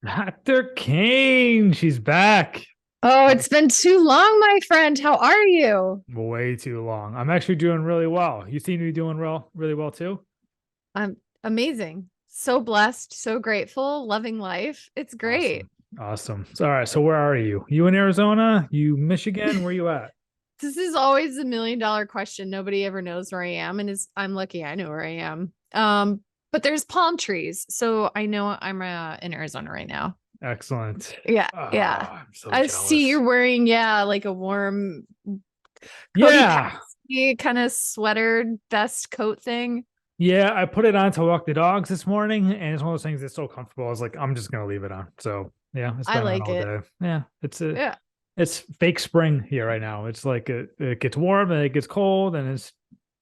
Dr. Cain, she's back. Oh, it's been too long, my friend. How are you? Way too long. I'm actually doing really well. You seem to be doing really well too. I'm amazing. So blessed, so grateful, loving life. It's great. Awesome. Awesome. So, all right. So where are you? You in Arizona? You Michigan? Where you at? This is always a $1 million question. Nobody ever knows where I am, and I'm lucky I know where I am. But there's palm trees, so I know I'm in Arizona right now. Excellent. Yeah, Oh, yeah. I'm so I see jealous. you're wearing, yeah, like a warm Cody Yeah. Patsy kind of sweater vest coat thing. Yeah. I put it on to walk the dogs this morning, and it's one of those things that's so comfortable. I was like, I'm just gonna leave it on. So yeah, it's I been on like all it. day. Yeah, Yeah. it's fake spring here right now. It's like it gets warm and it gets cold and it's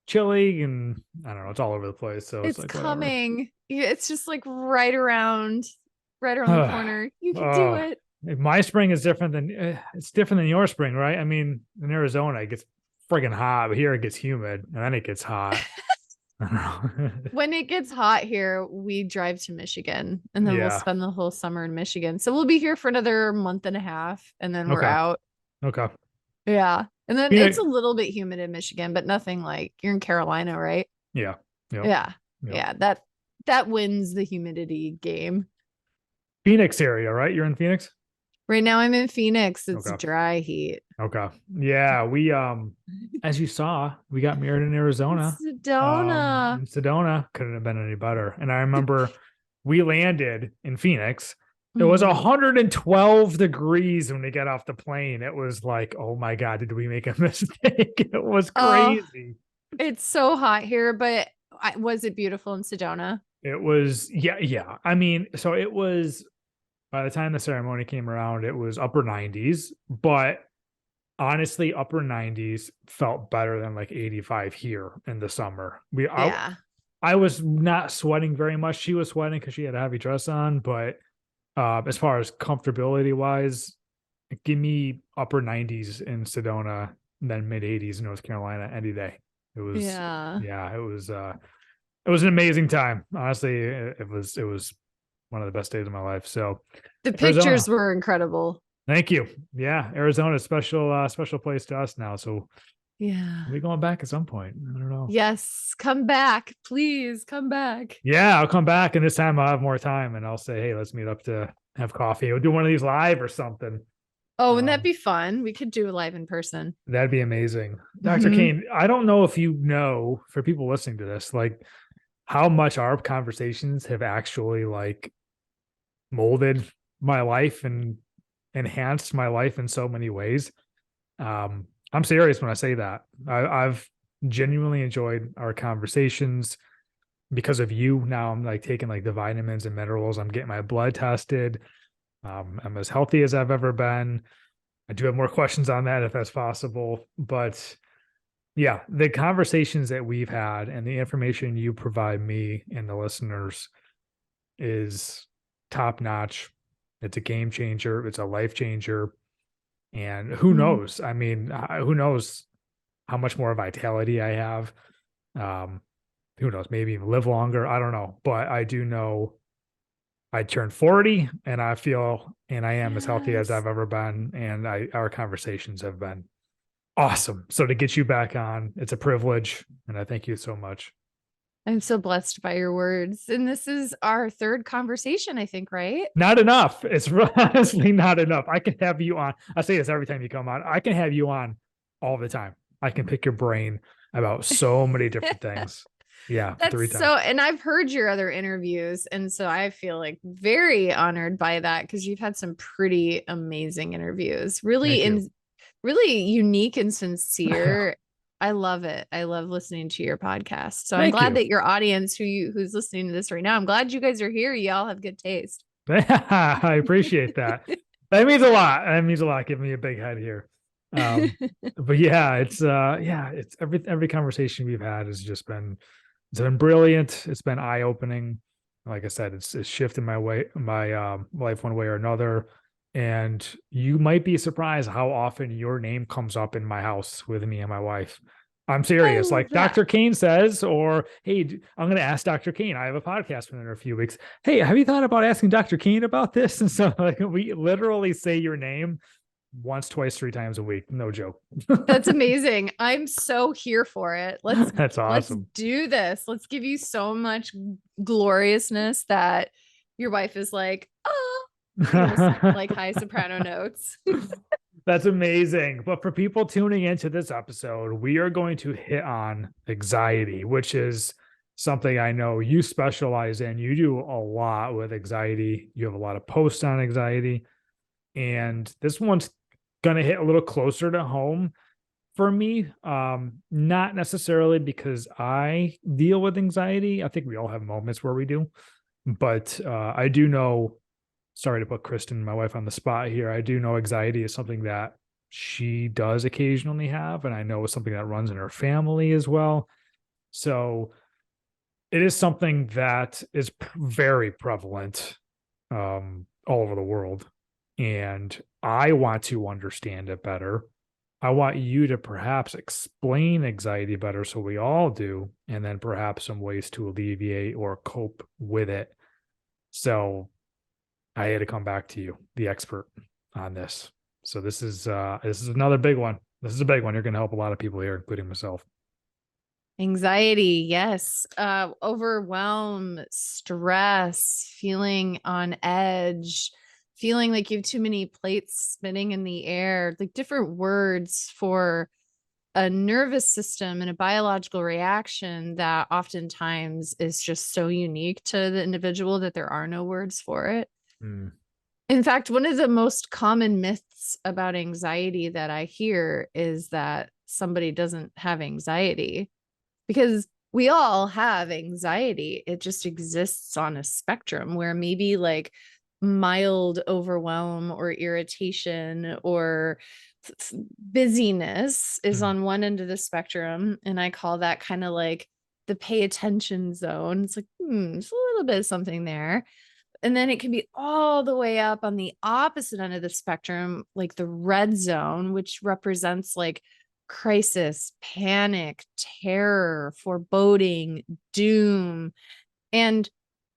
chilly and I don't know, it's all over the place. So it's It's like whatever. coming. It's just like right around the corner. You can do Oh, it. my spring is different than it's different than your spring, right? I mean, in Arizona, it gets friggin' hot, but here it gets humid and then it gets hot. I don't know. When it gets hot here, we drive to Michigan and then we'll Yeah. spend the whole summer in Michigan. So we'll be here for another month and a half and then we're Okay. out. Okay. Yeah. And then it's Phoenix. a little bit humid in Michigan, but nothing like you're in Carolina, right? Yeah. Yep. Yeah. Yep. Yeah. That wins the humidity game. Phoenix area, right? You're in Phoenix? Right now I'm in Phoenix. It's Okay. dry heat. Okay. Yeah, we as you saw, we got married in Arizona. Sedona. In Sedona. Couldn't have been any better. And I remember we landed in Phoenix. It was Mhm. 112 degrees when we got off the plane. It was like, oh my God, did we make a mistake? It was Oh, crazy. it's so hot here, but was it beautiful in Sedona? It was, yeah, yeah. I mean, so it was by the time the ceremony came around, it was upper 90s, but honestly, upper 90s felt better than like 85 here in the summer. Yeah. I was not sweating very much. She was sweating because she had a heavy dress on, but as far as comfortability wise, give me upper 90s in Sedona, then mid 80s in North Carolina any day. It was Yeah. yeah, it was an amazing time. Honestly, it was one of the best days of my life. So The pictures Arizona, were incredible. thank you. Yeah, Arizona is special place to us now. So Yeah. we going back at some point. I don't know. Yes, come back. Please come back. Yeah, I'll come back and this time I'll have more time and I'll say, hey, let's meet up to have coffee. We'll do one of these live or something. Oh, wouldn't that Um, be fun? We could do it live in person. that'd be amazing. Dr. Hmm. Cain, I don't know if you know for people listening to this, like how much our conversations have actually like molded my life and enhanced my life in so many ways. I'm serious when I say that. I've genuinely enjoyed our conversations because of you. Now I'm like taking like the vitamins and minerals. I'm getting my blood tested. I'm as healthy as I've ever been. I do have more questions on that if that's possible. But yeah, the conversations that we've had and the information you provide me and the listeners is top notch. It's a game changer. It's a life changer. And who Hmm. knows? I mean, who knows how much more vitality I have? Um, who knows? Maybe even live longer. I don't know. But I do know I turned 40 and I feel and I am as healthy as Yes. I've ever been. And our conversations have been awesome. So to get you back on, it's a privilege. And I thank you so much. I'm so blessed by your words. And this is our third conversation, I think, right? Not enough. It's honestly not enough. I can have you on. I say this every time you come on. I can have you on all the time. I can pick your brain about so many different things. Yeah, That's 3 times. so, and I've heard your other interviews. And so I feel like very honored by that because you've had some pretty amazing interviews. Thank you. Really unique and sincere. I love it. I love listening to your podcast. So I'm Thank glad you. that your audience who's listening to this right now, I'm glad you guys are here. Y'all have good taste. I appreciate that. That means a lot. That means a lot. Give me a big head here. Um, but yeah, it's every conversation we've had has just been it's been brilliant. It's been eye opening. Like I said, it's shifted my life one way or another. And you might be surprised how often your name comes up in my house with me and my wife. I'm I serious. love Like that. Dr. Cain says, or hey, I'm going to ask Dr. Cain. I have a podcast with him in a few weeks. Hey, have you thought about asking Dr. Cain about this? And so like we literally say your name once, twice, 3 times a week. No joke. That's amazing. I'm so here for it. That's Let's awesome. do this. Let's give you so much gloriousness that your wife is like, oh, like high soprano notes. That's amazing. But for people tuning into this episode, we are going to hit on anxiety, which is something I know you specialize in. You do a lot with anxiety. You have a lot of posts on anxiety. And this one's going to hit a little closer to home for me. Not necessarily because I deal with anxiety. I think we all have moments where we do. But I do know, sorry to put Kristen, my wife, on the spot here. I do know anxiety is something that she does occasionally have, and I know it's something that runs in her family as well. So it is something that is very prevalent all over the world. And I want to understand it better. I want you to perhaps explain anxiety better so we all do, and then perhaps some ways to alleviate or cope with it. So I had to come back to you, the expert on this. So this is another big one. This is a big one. You're going to help a lot of people here, including myself. Anxiety, yes. Overwhelm, stress, feeling on edge, feeling like you have too many plates spinning in the air, like different words for a nervous system and a biological reaction that oftentimes is just so unique to the individual that there are no words for it. Mm. In fact, one of the most common myths about anxiety that I hear is that somebody doesn't have anxiety, because we all have anxiety. It just exists on a spectrum where maybe like mild overwhelm or irritation or busyness is Mm. on one end of the spectrum. And I call that kind of like the pay attention zone. It's like, it's a little bit of something there. And then it can be all the way up on the opposite end of the spectrum, like the red zone, which represents like crisis, panic, terror, foreboding, doom, and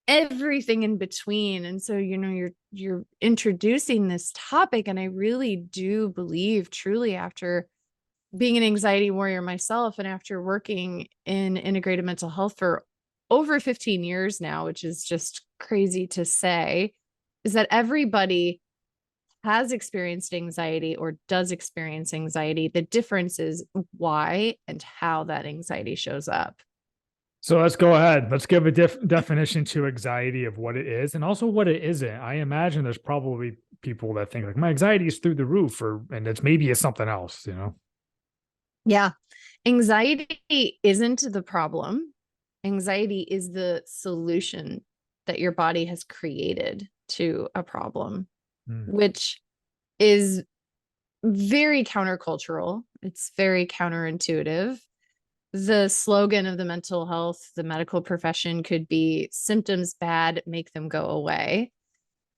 everything in between. And so, you're introducing this topic, and I really do believe truly, after being an anxiety warrior myself and after working in integrated mental health for over 15 years now, which is just crazy to say, is that everybody has experienced anxiety or does experience anxiety. The difference is why and how that anxiety shows up. So let's go ahead. Let's give a definition to anxiety of what it is and also what it isn't. I imagine there's probably people that think like my anxiety is through the roof, and it's maybe something else. Yeah. Anxiety isn't the problem. Anxiety is the solution that your body has created to a problem, Mm. which is very countercultural. It's very counterintuitive. The slogan of the mental health, the medical profession could be symptoms bad, make them go away.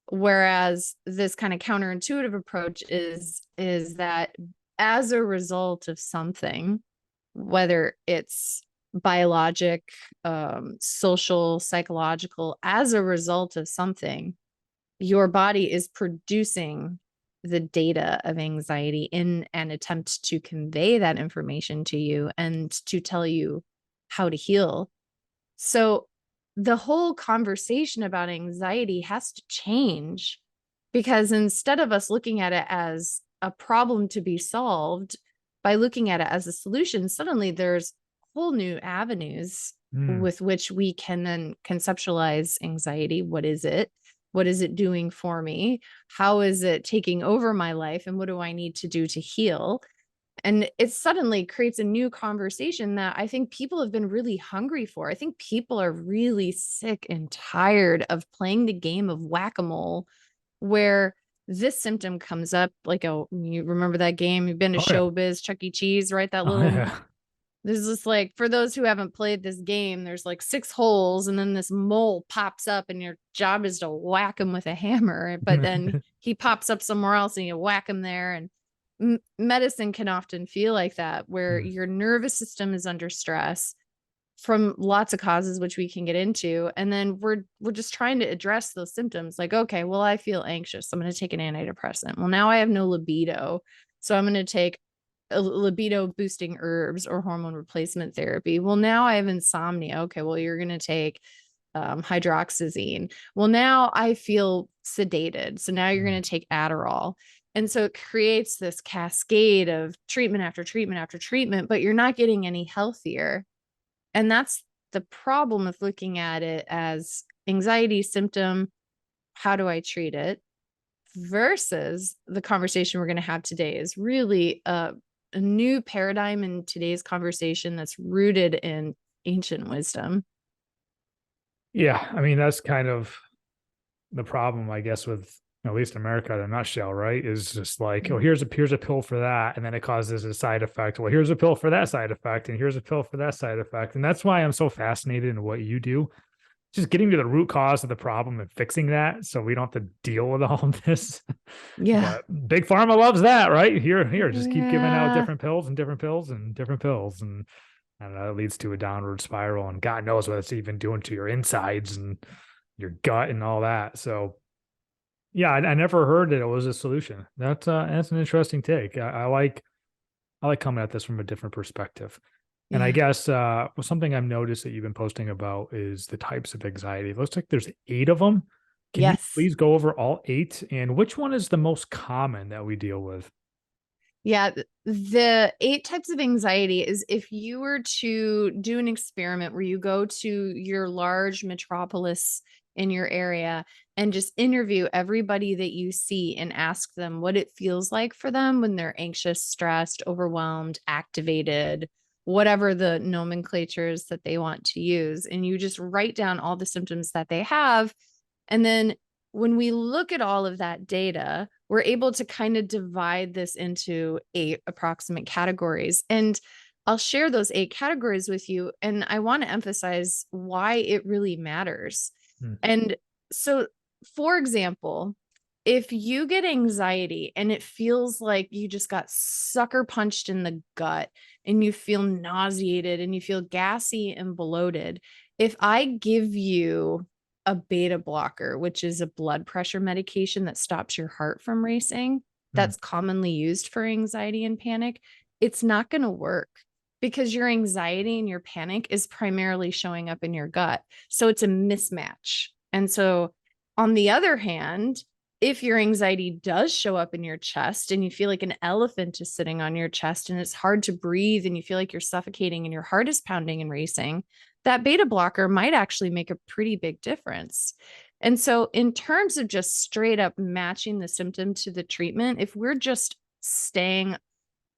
Whereas this kind of counterintuitive approach is that as a result of something, whether it's biologic, social, psychological, as a result of something, your body is producing the data of anxiety in an attempt to convey that information to you and to tell you how to heal. So the whole conversation about anxiety has to change, because instead of us looking at it as a problem to be solved, by looking at it as a solution, suddenly there's whole new avenues Mm. with which we can then conceptualize anxiety. What is it? What is it doing for me? How is it taking over my life? And what do I need to do to heal? And it suddenly creates a new conversation that I think people have been really hungry for. I think people are really sick and tired of playing the game of whack-a-mole, where this symptom comes up like, you remember that game? You've been to Oh yeah. Showbiz, Chuck E. Cheese, right? That Oh little, yeah. there's this, like, for those who haven't played this game, there's like 6 holes, and then this mole pops up, and your job is to whack him with a hammer. But then he pops up somewhere else, and you whack him there. And medicine can often feel like that, where Mm. your nervous system is under stress from lots of causes, which we can get into. And then we're just trying to address those symptoms. Like, okay, well, I feel anxious, I'm going to take an antidepressant. Well, now I have no libido, so I'm going to take a libido boosting herbs or hormone replacement therapy. Well, now I have insomnia. Okay, well, you're going to take hydroxyzine. Well, now I feel sedated, so now you're Mm. going to take Adderall. And so it creates this cascade of treatment after treatment after treatment, but you're not getting any healthier. And that's the problem with looking at it as anxiety symptom. How do I treat it? Versus the conversation we're going to have today is really a new paradigm in today's conversation that's rooted in ancient wisdom. Yeah, I mean that's kind of the problem, I guess, with at least America in a nutshell, right? Is just like, oh, here's a pill for that, and then it causes a side effect. Well, here's a pill for that side effect, and here's a pill for that side effect, and that's why I'm so fascinated in what you do, just getting to the root cause of the problem and fixing that, so we don't have to deal with all of this. Yeah. But big pharma loves that, right? Here, just keep giving out Yeah. different pills and different pills and different pills, and that leads to a downward spiral, and God knows what it's even doing to your insides and your gut and all that. So yeah, I never heard that it was a solution. That's an interesting take. I like coming at this from a different perspective. And I Yeah. guess something I've noticed that you've been posting about is the types of anxiety. It looks like there's 8 of them. Can you Yes. please go over all 8 and which one is the most common that we deal with? Yeah, the 8 types of anxiety is if you were to do an experiment where you go to your large metropolis in your area and just interview everybody that you see and ask them what it feels like for them when they're anxious, stressed, overwhelmed, activated, whatever the nomenclatures that they want to use. And you just write down all the symptoms that they have. And then when we look at all of that data, we're able to kind of divide this into 8 approximate categories. And I'll share those 8 categories with you. And I want to emphasize why it really matters. Hmm. And so, for example, if you get anxiety and it feels like you just got sucker punched in the gut and you feel nauseated and you feel gassy and bloated, if I give you a beta blocker, which is a blood pressure medication that stops your heart from racing, Hmm. that's commonly used for anxiety and panic, it's not going to work because your anxiety and your panic is primarily showing up in your gut. So it's a mismatch. And so, on the other hand, if your anxiety does show up in your chest and you feel like an elephant is sitting on your chest and it's hard to breathe and you feel like you're suffocating and your heart is pounding and racing, that beta blocker might actually make a pretty big difference. And so, in terms of just straight up matching the symptom to the treatment, if we're just staying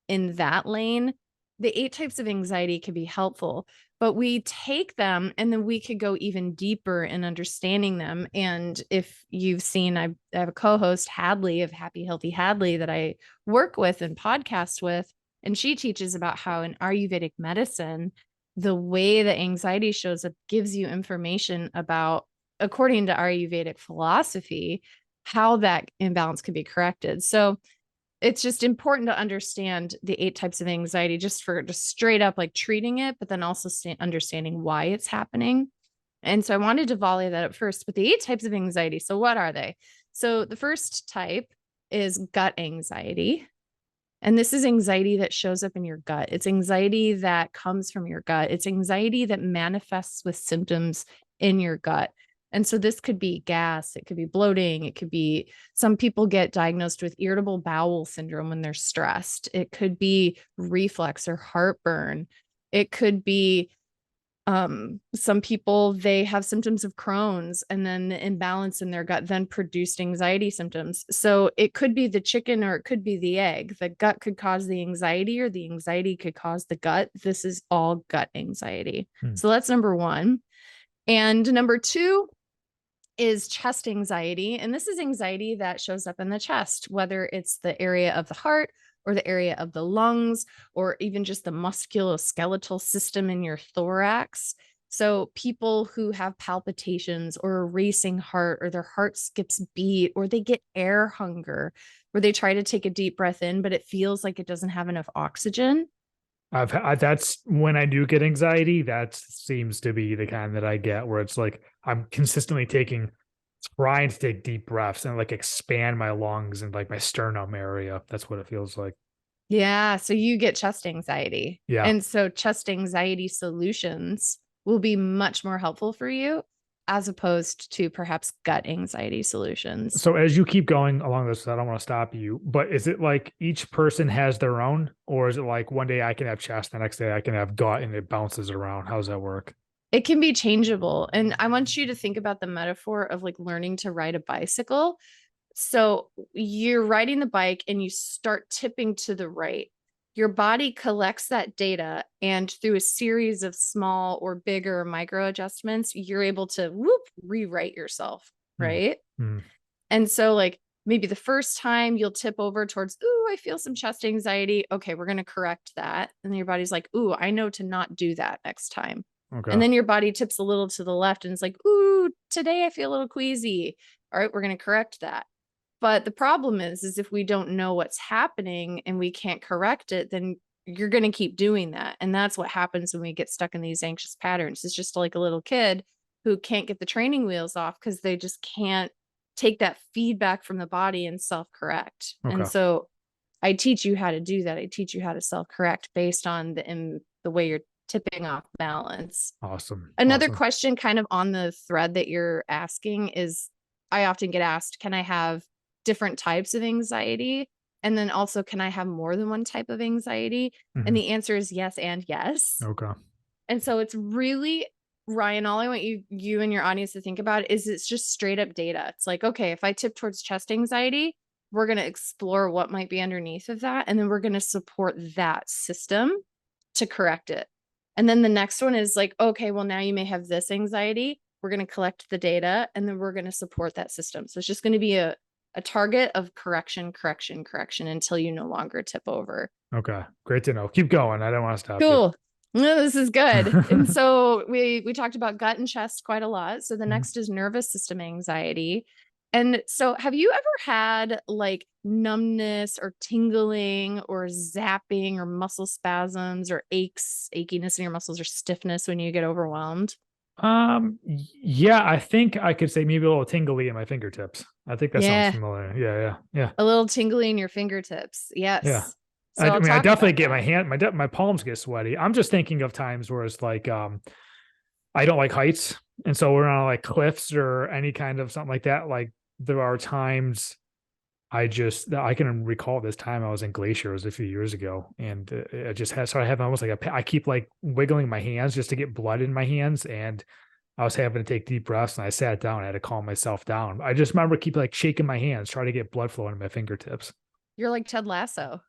in that lane, the 8 types of anxiety can be helpful, but we take them and then we could go even deeper in understanding them. And if you've seen, I have a co-host, Hadley of Happy Healthy Hadley, that I work with and podcast with, and she teaches about how in Ayurvedic medicine, the way that anxiety shows up gives you information about, according to Ayurvedic philosophy, how that imbalance can be corrected. So it's just important to understand the 8 types of anxiety just for just straight up like treating it, but then also understanding why it's happening. And so I wanted to volley that up first, but the 8 types of anxiety. So what are they? So the first type is gut anxiety. And this is anxiety that shows up in your gut. It's anxiety that comes from your gut. It's anxiety that manifests with symptoms in your gut. And so this could be gas, it could be bloating, it could be, some people get diagnosed with irritable bowel syndrome when they're stressed. It could be reflux or heartburn. It could be some people, they have symptoms of Crohn's and then the imbalance in their gut then produced anxiety symptoms. So it could be the chicken or it could be the egg. The gut could cause the anxiety or the anxiety could cause the gut. This is all gut anxiety. Hmm. So that's number 1. And number 2 is chest anxiety. And this is anxiety that shows up in the chest, whether it's the area of the heart or the area of the lungs, or even just the musculoskeletal system in your thorax. So people who have palpitations or a racing heart, or their heart skips beat, or they get air hunger, where they try to take a deep breath in, but it feels like it doesn't have enough oxygen. That's when I do get anxiety. That seems to be the kind that I get where it's like I'm consistently trying to take deep breaths and like expand my lungs and like my sternum area. That's what it feels like. Yeah. So you get chest anxiety. Yeah. And so chest anxiety solutions will be much more helpful for you as opposed to perhaps gut anxiety solutions. So as you keep going along this, I don't want to stop you, but is it like each person has their own, or is it like one day I can have chest, the next day I can have gut, and it bounces around? How does that work? It can be changeable. And I want you to think about the metaphor of like learning to ride a bicycle. So you're riding the bike and you start tipping to the right. Your body collects that data, and through a series of small or bigger micro adjustments, you're able to rewrite yourself, Mm, right? mm, And so, like, maybe the first time you'll tip over towards, ooh, I feel some chest anxiety. Okay, we're going to correct that. And then your body's like, ooh, I know to not do that next time. And okay. then your body tips a little to the left and it's like, ooh, today I feel a little queasy. All right, we're going to correct that. But the problem is if we don't know what's happening and we can't correct it, then you're going to keep doing that. And that's what happens when we get stuck in these anxious patterns. It's just like a little kid who can't get the training wheels off because they just can't take that feedback from the body and self-correct. And Okay. so I teach you how to do that. I teach you how to self-correct based on the way you're tipping off balance. Awesome. Another Awesome. question kind of on the thread that you're asking is, I often get asked, can I have different types of anxiety? And then also, can I have more than one type of anxiety? And Mhm. the answer is yes and yes. Okay. And so it's really, Ryan, all I want you and your audience to think about is it's just straight up data. It's like, okay, if I tip towards chest anxiety, we're going to explore what might be underneath of that. And then we're going to support that system to correct it. And then the next one is like, okay, well, now you may have this anxiety. We're going to collect the data and then we're going to support that system. So it's just going to be a target of correction, correction, correction until you no longer tip over. Okay. Great to know. Keep going. I don't want to stop you. Cool. No, this is good. And so we talked about gut and chest quite a lot. So the Mhm. next is nervous system anxiety. And so have you ever had like numbness or tingling or zapping or muscle spasms or achiness in your muscles or stiffness when you get overwhelmed? Yeah, I think I could say maybe a little tingly in my fingertips. I think that sounds Yeah, familiar. Yeah, yeah, yeah, a little tingly in your fingertips. yeah. Yes. I So I'll mean, I talk definitely about get that. my palms get sweaty. I'm just thinking of times where it's like, I don't like heights, and so we're on like cliffs or any kind of something like that. Like there are times I can recall this time I was in glaciers a few years ago, and it just has so I have almost like I keep like wiggling my hands just to get blood in my hands, and I was having to take deep breaths, and I sat down. I had to calm myself down. I just remember keep like shaking my hands, trying to get blood flowing in my fingertips. You're like Ted Lasso.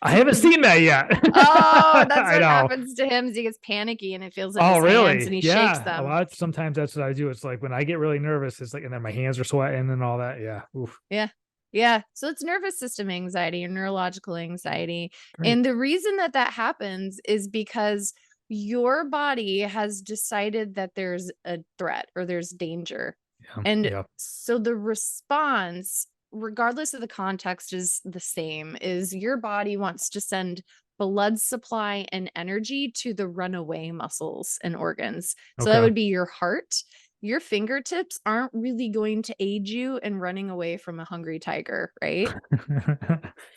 I haven't seen that yet. Oh, that's I what know. happens to him is he gets panicky and it feels in Oh, his hands and really? he shakes Yeah. them. Sometimes that's what I do. It's like when I get really nervous, it's like, and then my hands are sweating and all that. Yeah. Oof. Yeah. Yeah. So it's nervous system anxiety or neurological anxiety. Great. And the reason that that happens is because your body has decided that there's a threat or there's danger. Yeah. And Yeah. so the response, regardless of the context, is the same, is your body wants to send blood supply and energy to the runaway muscles and organs. So that Okay. would be your heart. Your fingertips aren't really going to aid you in running away from a hungry tiger, right?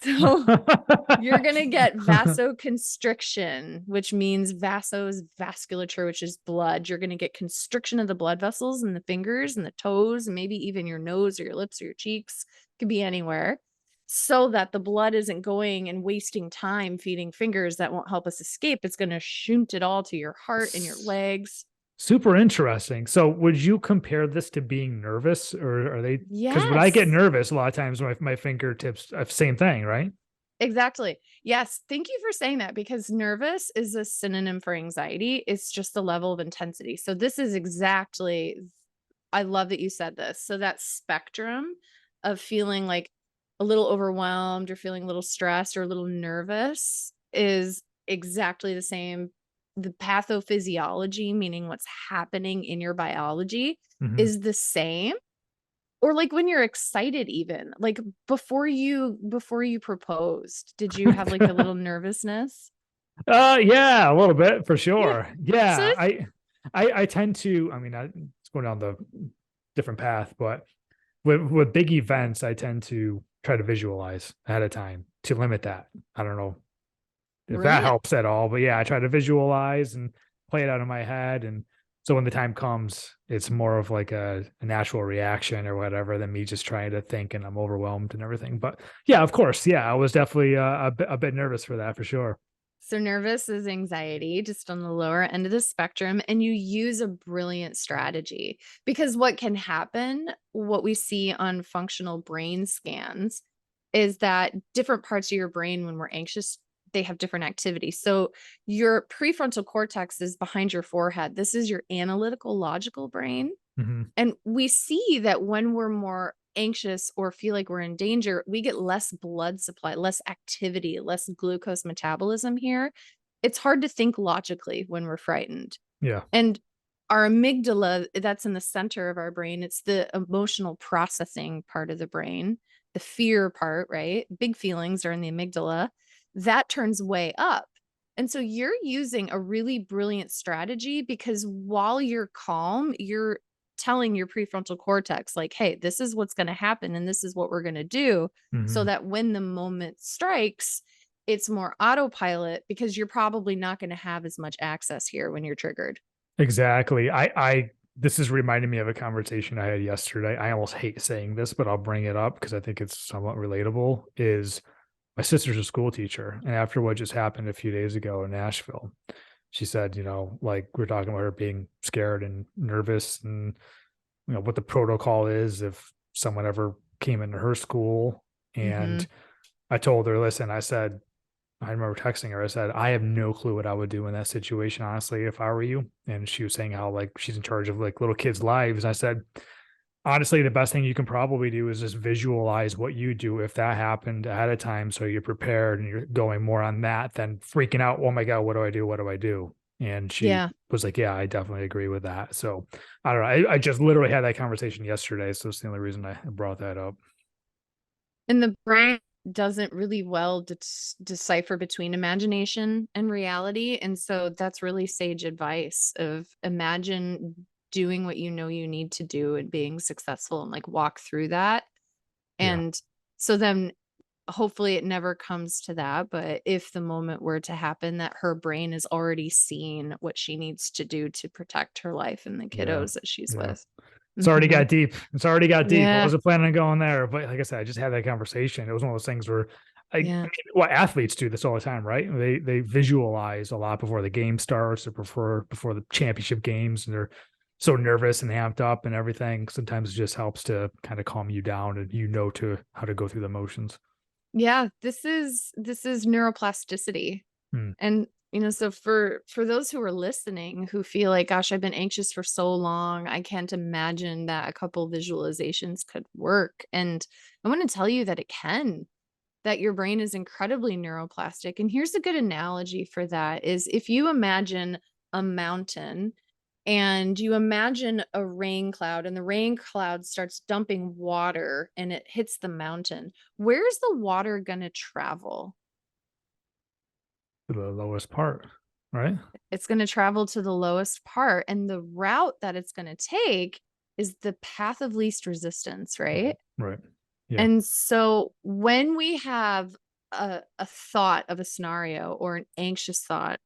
So you're going to get vasoconstriction, which means vasos, vasculature, which is blood. You're going to get constriction of the blood vessels in the fingers and the toes, and maybe even your nose or your lips or your cheeks. Could be anywhere. So that the blood isn't going and wasting time feeding fingers that won't help us escape. It's going to shunt it all to your heart and your legs. Super interesting. So, would you compare this to being nervous, or are they? Because when I get Yes. nervous, a lot of times my fingertips, same thing, right? Exactly. Yes. Thank you for saying that because nervous is a synonym for anxiety. It's just the level of intensity. So this is exactly, I love that you said this. So that spectrum of feeling like a little overwhelmed or feeling a little stressed or a little nervous is exactly the same the pathophysiology, meaning what's happening in your biology, Mhm. is the same. Or like when you're excited, even like before you proposed, did you have like a little nervousness? Yeah, a little bit for Yeah. sure. So Yeah, it's I tend to. I mean, it's going down the different path, but with big events, I tend to try to visualize ahead of time to limit that. I don't know if that brilliant. helps at all, but yeah, I try to visualize and play it out in my head, and so when the time comes, it's more of like a natural reaction or whatever than me just trying to think and I'm overwhelmed and everything. But yeah, of course, yeah, I was definitely a bit nervous for that for sure. So nervous is anxiety, just on the lower end of the spectrum, and you use a brilliant strategy because what can happen, what we see on functional brain scans is that different parts of your brain when we're anxious, they have different activity. So your prefrontal cortex is behind your forehead. This is your analytical logical brain. Hmm. And we see that when we're more anxious or feel like we're in danger, we get less blood supply, less activity, less glucose metabolism here. It's hard to think logically when we're frightened. Yeah. And our amygdala, that's in the center of our brain, it's the emotional processing part of the brain, the fear part, right? Big feelings are in the amygdala. That turns way up. And so you're using a really brilliant strategy because while you're calm, you're telling your prefrontal cortex, like, hey, this is what's going to happen and this is what we're going to do. So Hmm. that when the moment strikes, it's more autopilot because you're probably not going to have as much access here when you're triggered. Exactly. This is reminding me of a conversation I had yesterday. I almost hate saying this, but I'll bring it up because I think it's somewhat relatable. Is my sister's a school teacher, and after what just happened a few days ago in Nashville, she said, like we're talking about her being scared and nervous, and what the protocol is if someone ever came into her school. Hmm. And I told her, listen, I said, I remember texting her. I said, I have no clue what I would do in that situation, honestly, if I were you. And she was saying how like she's in charge of like little kids' lives. I said, honestly, the best thing you can probably do is just visualize what you do if that happened ahead of time. So you're prepared and you're going more on that than freaking out. Oh my God, what do I do? What do I do? And she Yeah. was like, yeah, I definitely agree with that. So I don't know. I just literally had that conversation yesterday. So it's the only reason I brought that up. And the brain doesn't really well decipher between imagination and reality. And so that's really sage advice of imagine doing what you know you need to do and being successful and like walk through that. Yeah. And so then hopefully it never comes to that. But if the moment were to happen, that her brain is already seen what she needs to do to protect her life and the Yeah. kiddos that she's Yeah. with. It's already Hmm. got deep. It's already got deep. I Yeah. wasn't planning on going there, but like I said, I just had that conversation. It was one of those things where I Yeah. mean, what athletes do this all the time, right? They visualize a lot before the game starts or before the championship games, and they're so nervous and amped up and everything. Sometimes it just helps to kind of calm you down and to how to go through the motions. Yeah, this is neuroplasticity. Hmm. And so for those who are listening who feel like gosh, I've been anxious for so long, I can't imagine that a couple visualizations could work. And I want to tell you that it can. That your brain is incredibly neuroplastic. And here's a good analogy for that is if you imagine a mountain and you imagine a rain cloud and the rain cloud starts dumping water and it hits the mountain, where's the water going to travel? To the lowest part, right? It's going to travel to the lowest part. And the route that it's going to take is the path of least resistance, right? Right. Yeah. And so when we have a thought of a scenario or an anxious thought,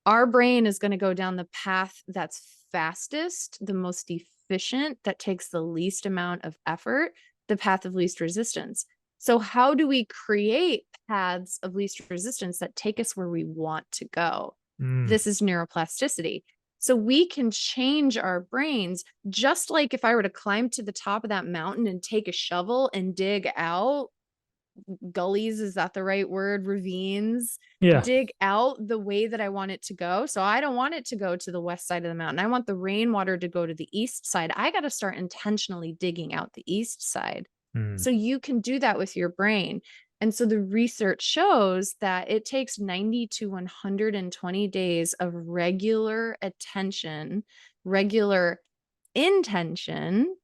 our brain is going to go down the path that's fastest, the most efficient, that takes the least amount of effort, the path of least resistance. So, how do we create paths of least resistance that take us where we want to go? Mm. This is neuroplasticity. So, we can change our brains just like if I were to climb to the top of that mountain and take a shovel and dig out gullies, is that the right word? Ravines, Yeah. dig out the way that I want it to go. So I don't want it to go to the west side of the mountain. I want the rainwater to go to the east side. I got to start intentionally digging out the east side. Mm. So you can do that with your brain. And so the research shows that it takes 90 to 120 days of regular attention, regular intention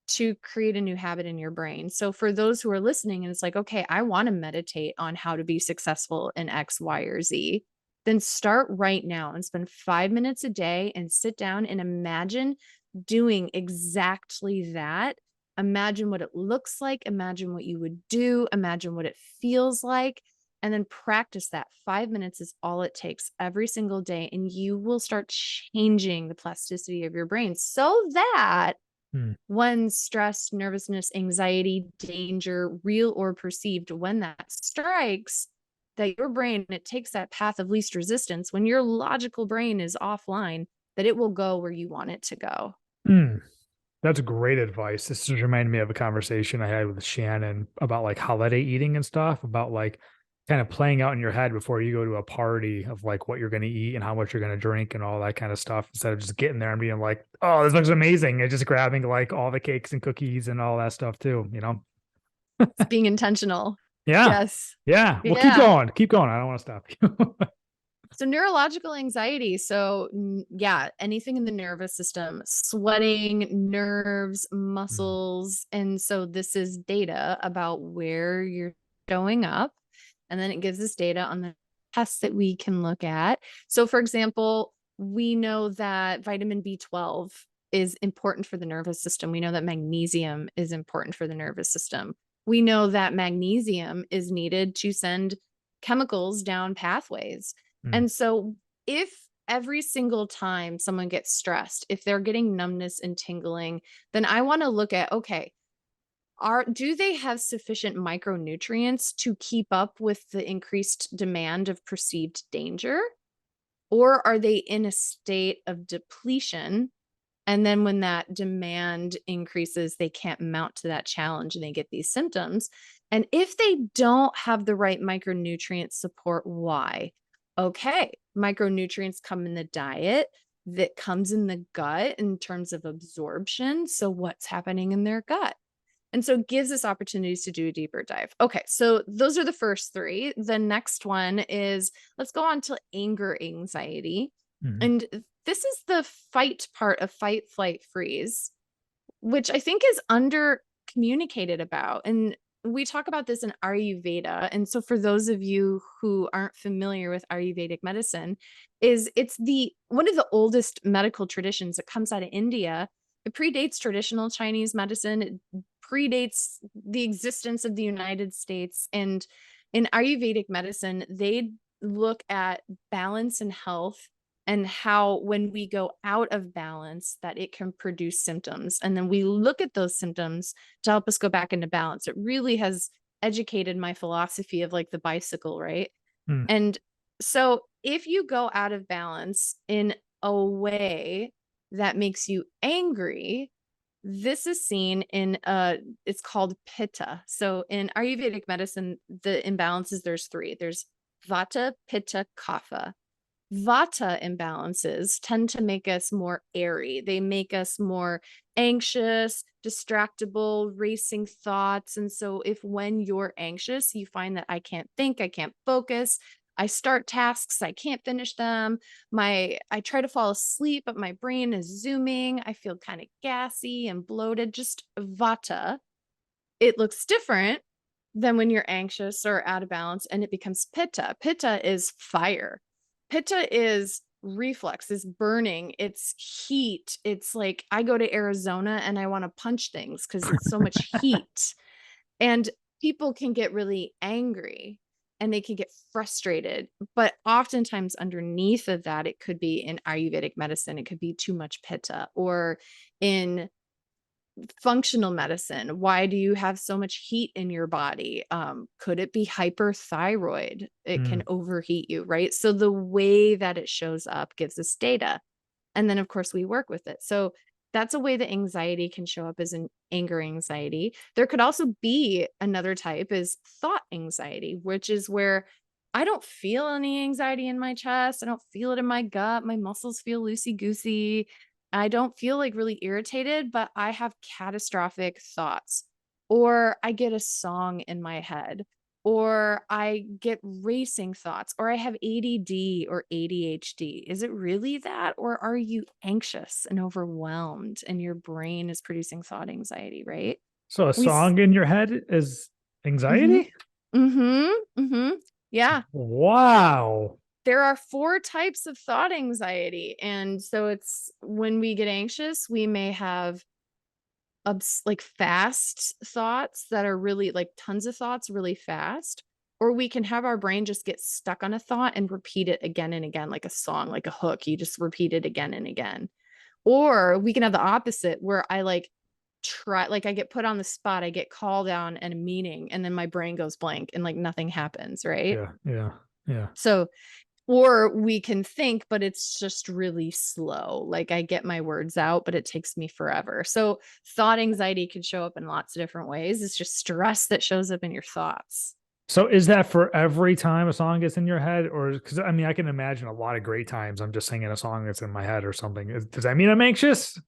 to create a new habit in your brain. So for those who are listening and it's like, okay, I want to meditate on how to be successful in X, Y, or Z, then start right now and spend 5 minutes a day and sit down and imagine doing exactly that. Imagine what it looks like, imagine what you would do, imagine what it feels like, and then practice that. 5 minutes is all it takes every single day, and you will start changing the plasticity of your brain so that Hmm. when stress, nervousness, anxiety, danger, real or perceived, when that strikes, that your brain, it takes that path of least resistance. When your logical brain is offline, that it will go where you want it to go. Hmm. That's great advice. This just reminded me of a conversation I had with Shannon about like holiday eating and stuff, about like kind of playing out in your head before you go to a party of like what you're going to eat and how much you're going to drink and all that kind of stuff, instead of just getting there and being like, oh, this looks amazing. And just grabbing like all the cakes and cookies and all that stuff too, you know? It's being intentional. Yeah. Yes. Yeah. Well, keep Yeah. going. Keep going. I don't want to stop you. So neurological anxiety. So yeah, anything in the nervous system, sweating, nerves, Mm, muscles. And so this is data about where you're showing up. And then it gives us data on the tests that we can look at. So for example, we know that vitamin B12 is important for the nervous system. We know that magnesium is important for the nervous system. We know that magnesium is needed to send chemicals down pathways. mm, And so if every single time someone gets stressed, if they're getting numbness and tingling, then I want to look at, okay, do they have sufficient micronutrients to keep up with the increased demand of perceived danger? Or are they in a state of depletion? And then when that demand increases, they can't mount to that challenge and they get these symptoms. And if they don't have the right micronutrient support, why? Okay, micronutrients come in the diet, that comes in the gut in terms of absorption. So, what's happening in their gut? And so it gives us opportunities to do a deeper dive. Okay, so those are the first three. The next one is, let's go on to anger anxiety. mhm, And this is the fight part of fight, flight, freeze, which I think is under communicated about. And we talk about this in Ayurveda. And so for those of you who aren't familiar with Ayurvedic medicine, it's the one of the oldest medical traditions that comes out of India. It predates traditional Chinese medicine. It predates the existence of the United States. And in Ayurvedic medicine, they look at balance and health and how when we go out of balance that it can produce symptoms, and then we look at those symptoms to help us go back into balance. It really has educated my philosophy of like the bicycle, right? mm, And so if you go out of balance in a way that makes you angry, this is seen in it's called pitta. So in Ayurvedic medicine, the imbalances, there's three. There's vata, pitta, kapha. Vata imbalances tend to make us more airy. They make us more anxious, distractible, racing thoughts. And so, if when you're anxious, you find that I can't think, I can't focus, I start tasks, I can't finish them. I try to fall asleep, but my brain is zooming. I feel kind of gassy and bloated. Just Vata. It looks different than when you're anxious or out of balance, and it becomes Pitta. Pitta is fire. Pitta is reflex, is burning, it's heat. It's like I go to Arizona and I want to punch things because it's so much heat. And people can get really angry and they can get frustrated. But oftentimes, underneath of that, it could be in Ayurvedic medicine, it could be too much pitta, or in functional medicine. Why do you have so much heat in your body? Could it be hyperthyroid? It mm, can overheat you, right? So the way that it shows up gives us data. And then, of course, we work with it. So that's a way that anxiety can show up as an anger anxiety. There could also be another type is thought anxiety, which is where I don't feel any anxiety in my chest. I don't feel it in my gut. My muscles feel loosey goosey. I don't feel like really irritated, but I have catastrophic thoughts, or I get a song in my head, or I get racing thoughts, or I have ADD or ADHD. Is it really that? Or are you anxious and overwhelmed and your brain is producing thought anxiety, right? So a We, song in your head is mm-hmm, anxiety? mm-hmm, mm-hmm. Yeah. Wow. There are 4 types of thought anxiety. And so it's when we get anxious, we may have like fast thoughts that are really like tons of thoughts really fast, or we can have our brain just get stuck on a thought and repeat it again and again, like a song, like a hook. You just repeat it again and again. Or we can have the opposite where I like I get put on the spot, I get called on at a meeting, and then my brain goes blank and like nothing happens, right? Yeah, yeah, yeah. So or we can think, but it's just really slow. Like I get my words out, but it takes me forever. So thought anxiety can show up in lots of different ways. It's just stress that shows up in your thoughts. So is that for every time a song gets in your head, or because I mean I can imagine a lot of great times I'm just singing a song that's in my head or something. Does that mean I'm anxious?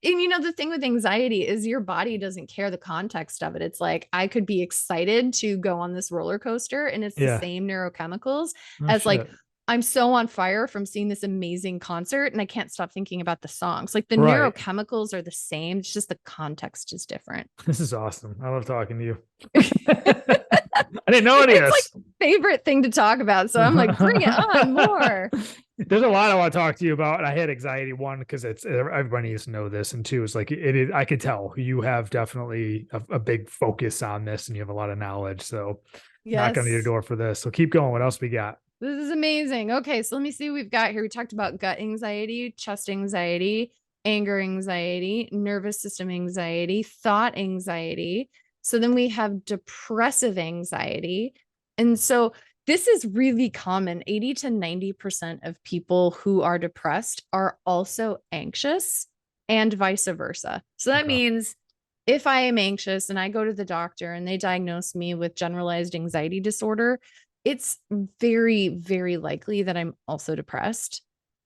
And the thing with anxiety is your body doesn't care the context of it. It's like I could be excited to go on this roller coaster, and it's the Yeah. same neurochemicals Oh as like shit. I'm so on fire from seeing this amazing concert and I can't stop thinking about the songs. Like the Right. neurochemicals are the same, it's just the context is different. This is awesome. I love talking to you. I didn't know any of It's this. like favorite thing to talk about. So I'm like, bring it on more. There's a lot I want to talk to you about. I had anxiety, one, because it's everybody needs to know this, and two, is like it is. I could tell you have definitely a big focus on this, and you have a lot of knowledge. So knock on your Yes. door for this. So keep going. What else we got? This is amazing. Okay, so let me see what we've got here. We talked about gut anxiety, chest anxiety, anger anxiety, nervous system anxiety, thought anxiety. So then we have depressive anxiety. And so this is really common. 80 to 90% of people who are depressed are also anxious and vice versa. So that Okay. means if I am anxious and I go to the doctor and they diagnose me with generalized anxiety disorder, it's very, very likely that I'm also depressed.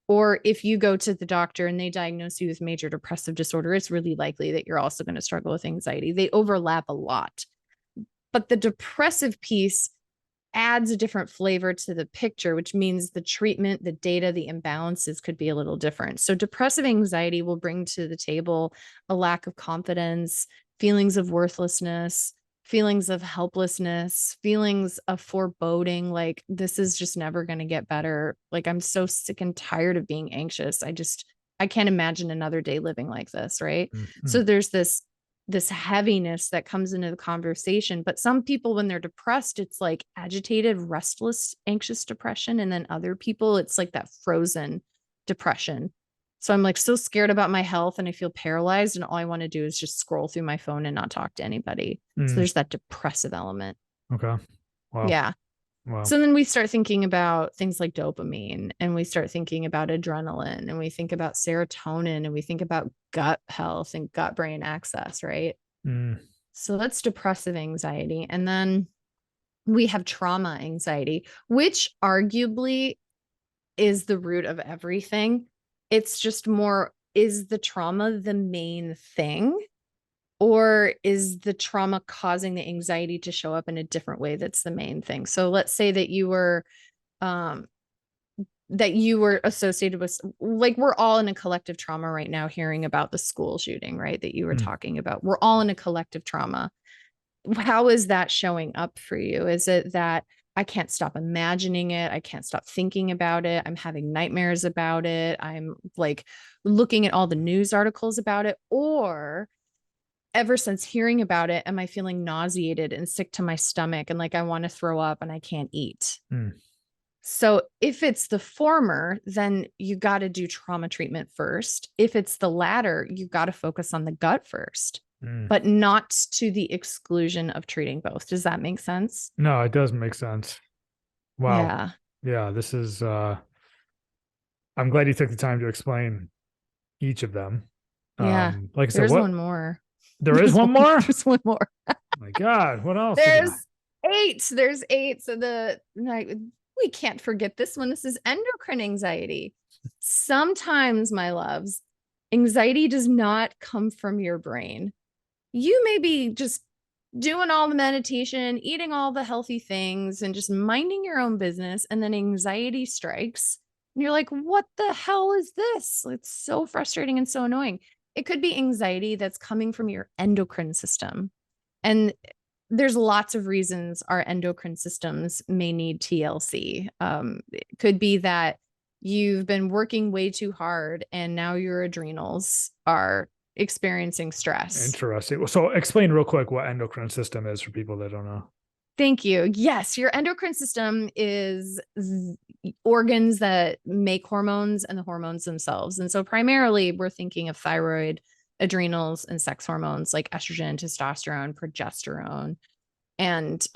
Or if you go to the doctor and they diagnose you with major depressive disorder, it's really likely that you're also going to struggle with anxiety. They overlap a lot. But the depressive piece adds a different flavor to the picture, which means the treatment, the data, the imbalances could be a little different. So depressive anxiety will bring to the table a lack of confidence, feelings of worthlessness, feelings of helplessness, feelings of foreboding, like this is just never going to get better. Like I'm so sick and tired of being anxious. I can't imagine another day living like this, right? Mhm. So there's this heaviness that comes into the conversation. But some people, when they're depressed, it's like agitated, restless, anxious depression. And then other people, it's like that frozen depression. So I'm like so scared about my health and I feel paralyzed. And all I want to do is just scroll through my phone and not talk to anybody. So Mm. there's that depressive element. Okay. Wow. Yeah. Wow. So then we start thinking about things like dopamine and we start thinking about adrenaline and we think about serotonin and we think about gut health and gut brain access, right? Mm. So that's depressive anxiety. And then we have trauma anxiety, which arguably is the root of everything. It's just more, is the trauma the main thing? Or is the trauma causing the anxiety to show up in a different way that's the main thing? So let's say um, that you were associated with, like, we're all in a collective trauma right now hearing about the school shooting, right? That you were Mm. talking about. We're all in a collective trauma. How is that showing up for you? Is it that I can't stop imagining it? I can't stop thinking about it. I'm having nightmares about it. I'm like looking at all the news articles about it. Or ever since hearing about it, am I feeling nauseated and sick to my stomach and like I want to throw up and I can't eat? Mm. So if it's the former, then you got to do trauma treatment first. If it's the latter, you got to focus on the gut first, Mm. but not to the exclusion of treating both. Does that make sense? No, it does make sense. Wow. Yeah. Yeah, this is I'm glad you took the time to explain each of them. Yeah. Like I said, There's what one more. there is one more? There's one more. My God, what else we got? There's 8. There's 8. So we can't forget this one. This is endocrine anxiety. Sometimes, my loves, anxiety does not come from your brain. You may be just doing all the meditation, eating all the healthy things, and just minding your own business. And then anxiety strikes. And you're like, what the hell is this? It's so frustrating and so annoying. It could be anxiety that's coming from your endocrine system. And there's lots of reasons our endocrine systems may need TLC. It could be that you've been working way too hard and now your adrenals are experiencing stress. Interesting. So explain real quick what endocrine system is for people that don't know. Thank you. Yes, your endocrine system is organs that make hormones and the hormones themselves. And so primarily we're thinking of thyroid, adrenals, and sex hormones like estrogen, testosterone, progesterone. And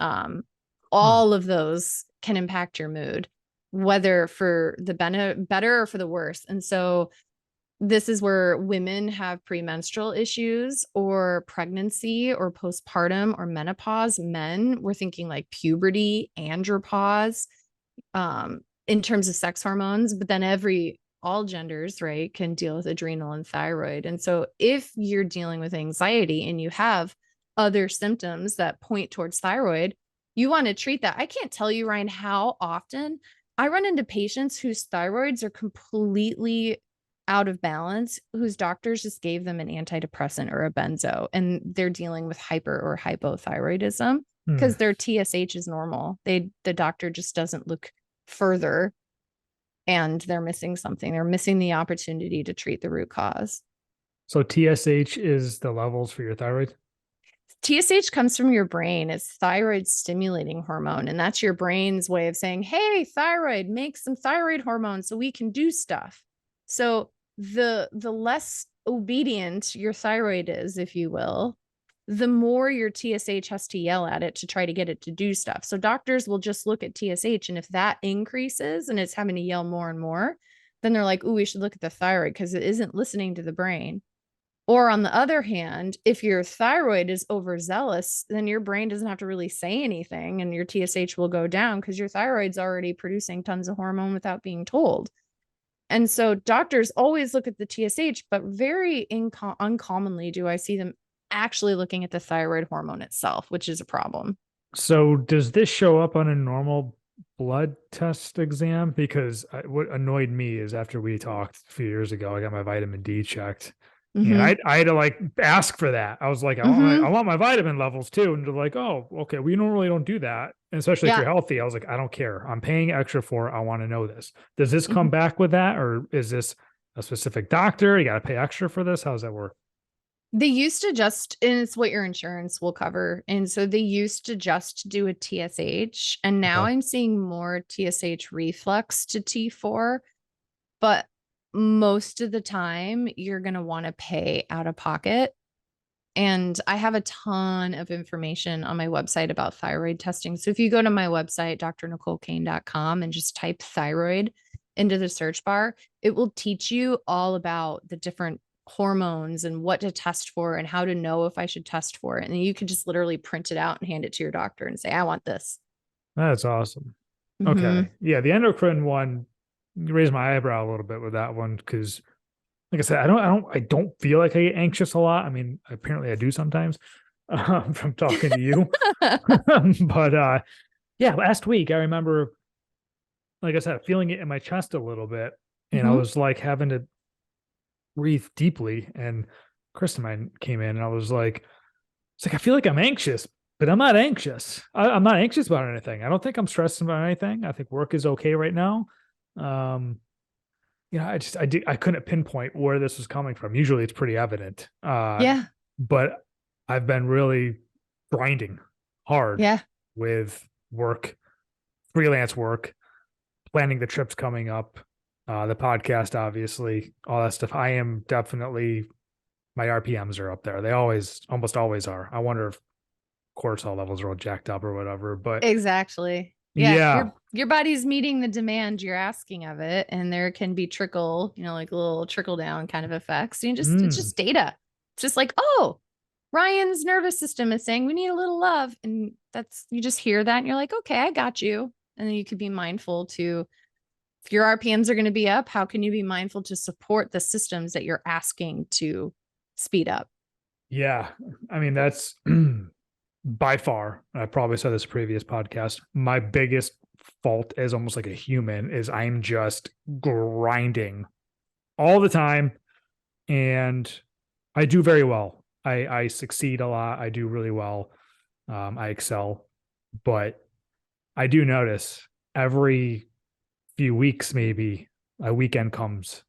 all of those can impact your mood, whether for the better or for the worse. And so this is where women have premenstrual issues or pregnancy or postpartum or menopause. Men, we're thinking like puberty, andropause, in terms of sex hormones, but then all genders, right, can deal with adrenal and thyroid. And so if you're dealing with anxiety and you have other symptoms that point towards thyroid, you want to treat that. I can't tell you, Ryan, how often I run into patients whose thyroids are completely out of balance, whose doctors just gave them an antidepressant or a benzo, and they're dealing with hyper or hypothyroidism because their TSH is normal. The doctor just doesn't look further and they're missing something. They're missing the opportunity to treat the root cause. So TSH is the levels for your thyroid? TSH comes from your brain. It's thyroid stimulating hormone. And that's your brain's way of saying, hey, thyroid, make some thyroid hormone so we can do stuff. So the less obedient your thyroid is, if you will, the more your TSH has to yell at it to try to get it to do stuff. So doctors will just look at TSH, and if that increases and it's having to yell more and more, then they're like, ooh, we should look at the thyroid because it isn't listening to the brain. Or on the other hand, if your thyroid is overzealous, then your brain doesn't have to really say anything and your TSH will go down because your thyroid's already producing tons of hormone without being told. And so doctors always look at the TSH, but very uncommonly do I see them actually looking at the thyroid hormone itself, which is a problem. So does this show up on a normal blood test exam? Because what annoyed me is after we talked a few years ago, I got my vitamin D checked. And I had to like ask for that. I was like, I want my vitamin levels too. And they're like, oh, okay, we normally don't do that. And especially if you're healthy. I was like, I don't care. I'm paying extra for it. I want to know this. Does this come back with that? Or is this a specific doctor? You got to pay extra for this? How does that work? They used to just, and it's what your insurance will cover. And so they used to just do a TSH. And now I'm seeing more TSH reflux to T4. But most of the time you're going to want to pay out of pocket. And I have a ton of information on my website about thyroid testing. So if you go to my website, drnicolecain.com, and just type thyroid into the search bar, it will teach you all about the different hormones and what to test for and how to know if I should test for it. And you can just literally print it out and hand it to your doctor and say, I want this. That's awesome. Okay. Yeah. The endocrine one, you raised my eyebrow a little bit with that one because, like I said, I don't feel like I get anxious a lot. I mean, apparently I do sometimes from talking to you. But yeah, last week I remember, like I said, feeling it in my chest a little bit, and I was like having to breathe deeply. And Kristen came in, and I was like, it's like I feel like I'm anxious, but I'm not anxious. I'm not anxious about anything. I don't think I'm stressed about anything. I think work is okay right now. I couldn't pinpoint where this was coming from. Usually it's pretty evident. But I've been really grinding hard with work, freelance work, planning the trips coming up, the podcast, obviously, all that stuff. I am definitely, my RPMs are up there. They almost always are. I wonder if cortisol levels are all jacked up or whatever, but exactly. Yeah. Your body's meeting the demand you're asking of it. And there can be like little trickle down kind of effects. And it's just data. It's just like, oh, Ryan's nervous system is saying we need a little love. And you just hear that and you're like, okay, I got you. And then you could be mindful to, if your RPMs are going to be up, how can you be mindful to support the systems that you're asking to speed up? Yeah. I mean, that's by far, I probably said this previous podcast, my biggest fault as almost like a human is I'm just grinding all the time, and I do very well. I succeed a lot. I do really well. I excel, but I do notice every few weeks, maybe a weekend comes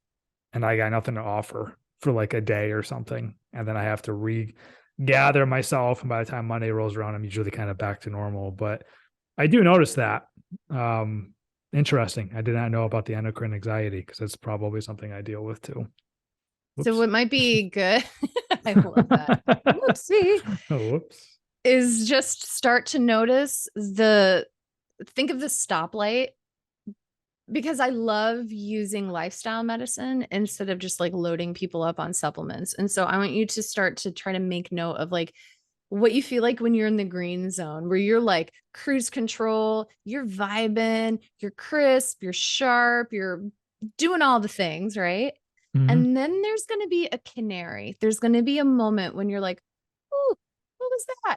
and I got nothing to offer for like a day or something. And then I have to regather myself. And by the time Monday rolls around, I'm usually kind of back to normal. But I do notice that. Um, Interesting. I did not know about the endocrine anxiety because it's probably something I deal with too. So Whoops. what might be good, I love that. Whoopsie. Oh, whoops. Is just start to notice think of the stoplight, because I love using lifestyle medicine instead of just like loading people up on supplements. And so I want you to start to try to make note of like what you feel like when you're in the green zone, where you're like cruise control, you're vibing, you're crisp, you're sharp, you're doing all the things, right? Mhm. And then there's going to be a canary. There's going to be a moment when you're like, ooh, what was that?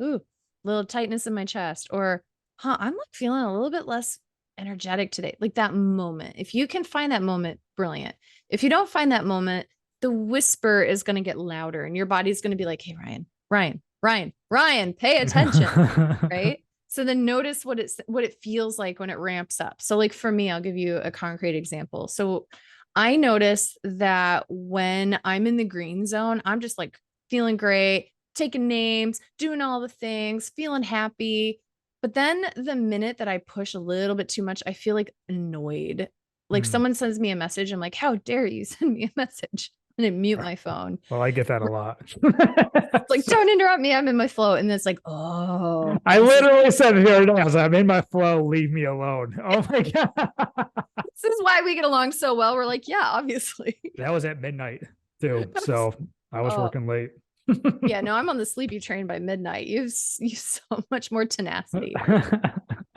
Ooh, little tightness in my chest. Or, I'm like feeling a little bit less energetic today. Like that moment. If you can find that moment, brilliant. If you don't find that moment, the whisper is going to get louder and your body's going to be like, hey, Ryan, pay attention. Right. So then notice what it feels like when it ramps up. So like for me, I'll give you a concrete example. So I notice that when I'm in the green zone, I'm just like feeling great, taking names, doing all the things, feeling happy. But then the minute that I push a little bit too much, I feel like annoyed. Like Mm. someone sends me a message, I'm like, how dare you send me a message? And I mute my phone. Well, I get that a lot. Like, don't interrupt me. I'm in my flow. And it's like, oh, I this is literally said it the other day. I was like, I'm in my flow. Leave me alone. Oh my God. this is why we get along so well. We're like, yeah, obviously. That was at midnight too. So I was Oh, working late. yeah, no, I'm on the sleepy train by midnight. You've so much more tenacity.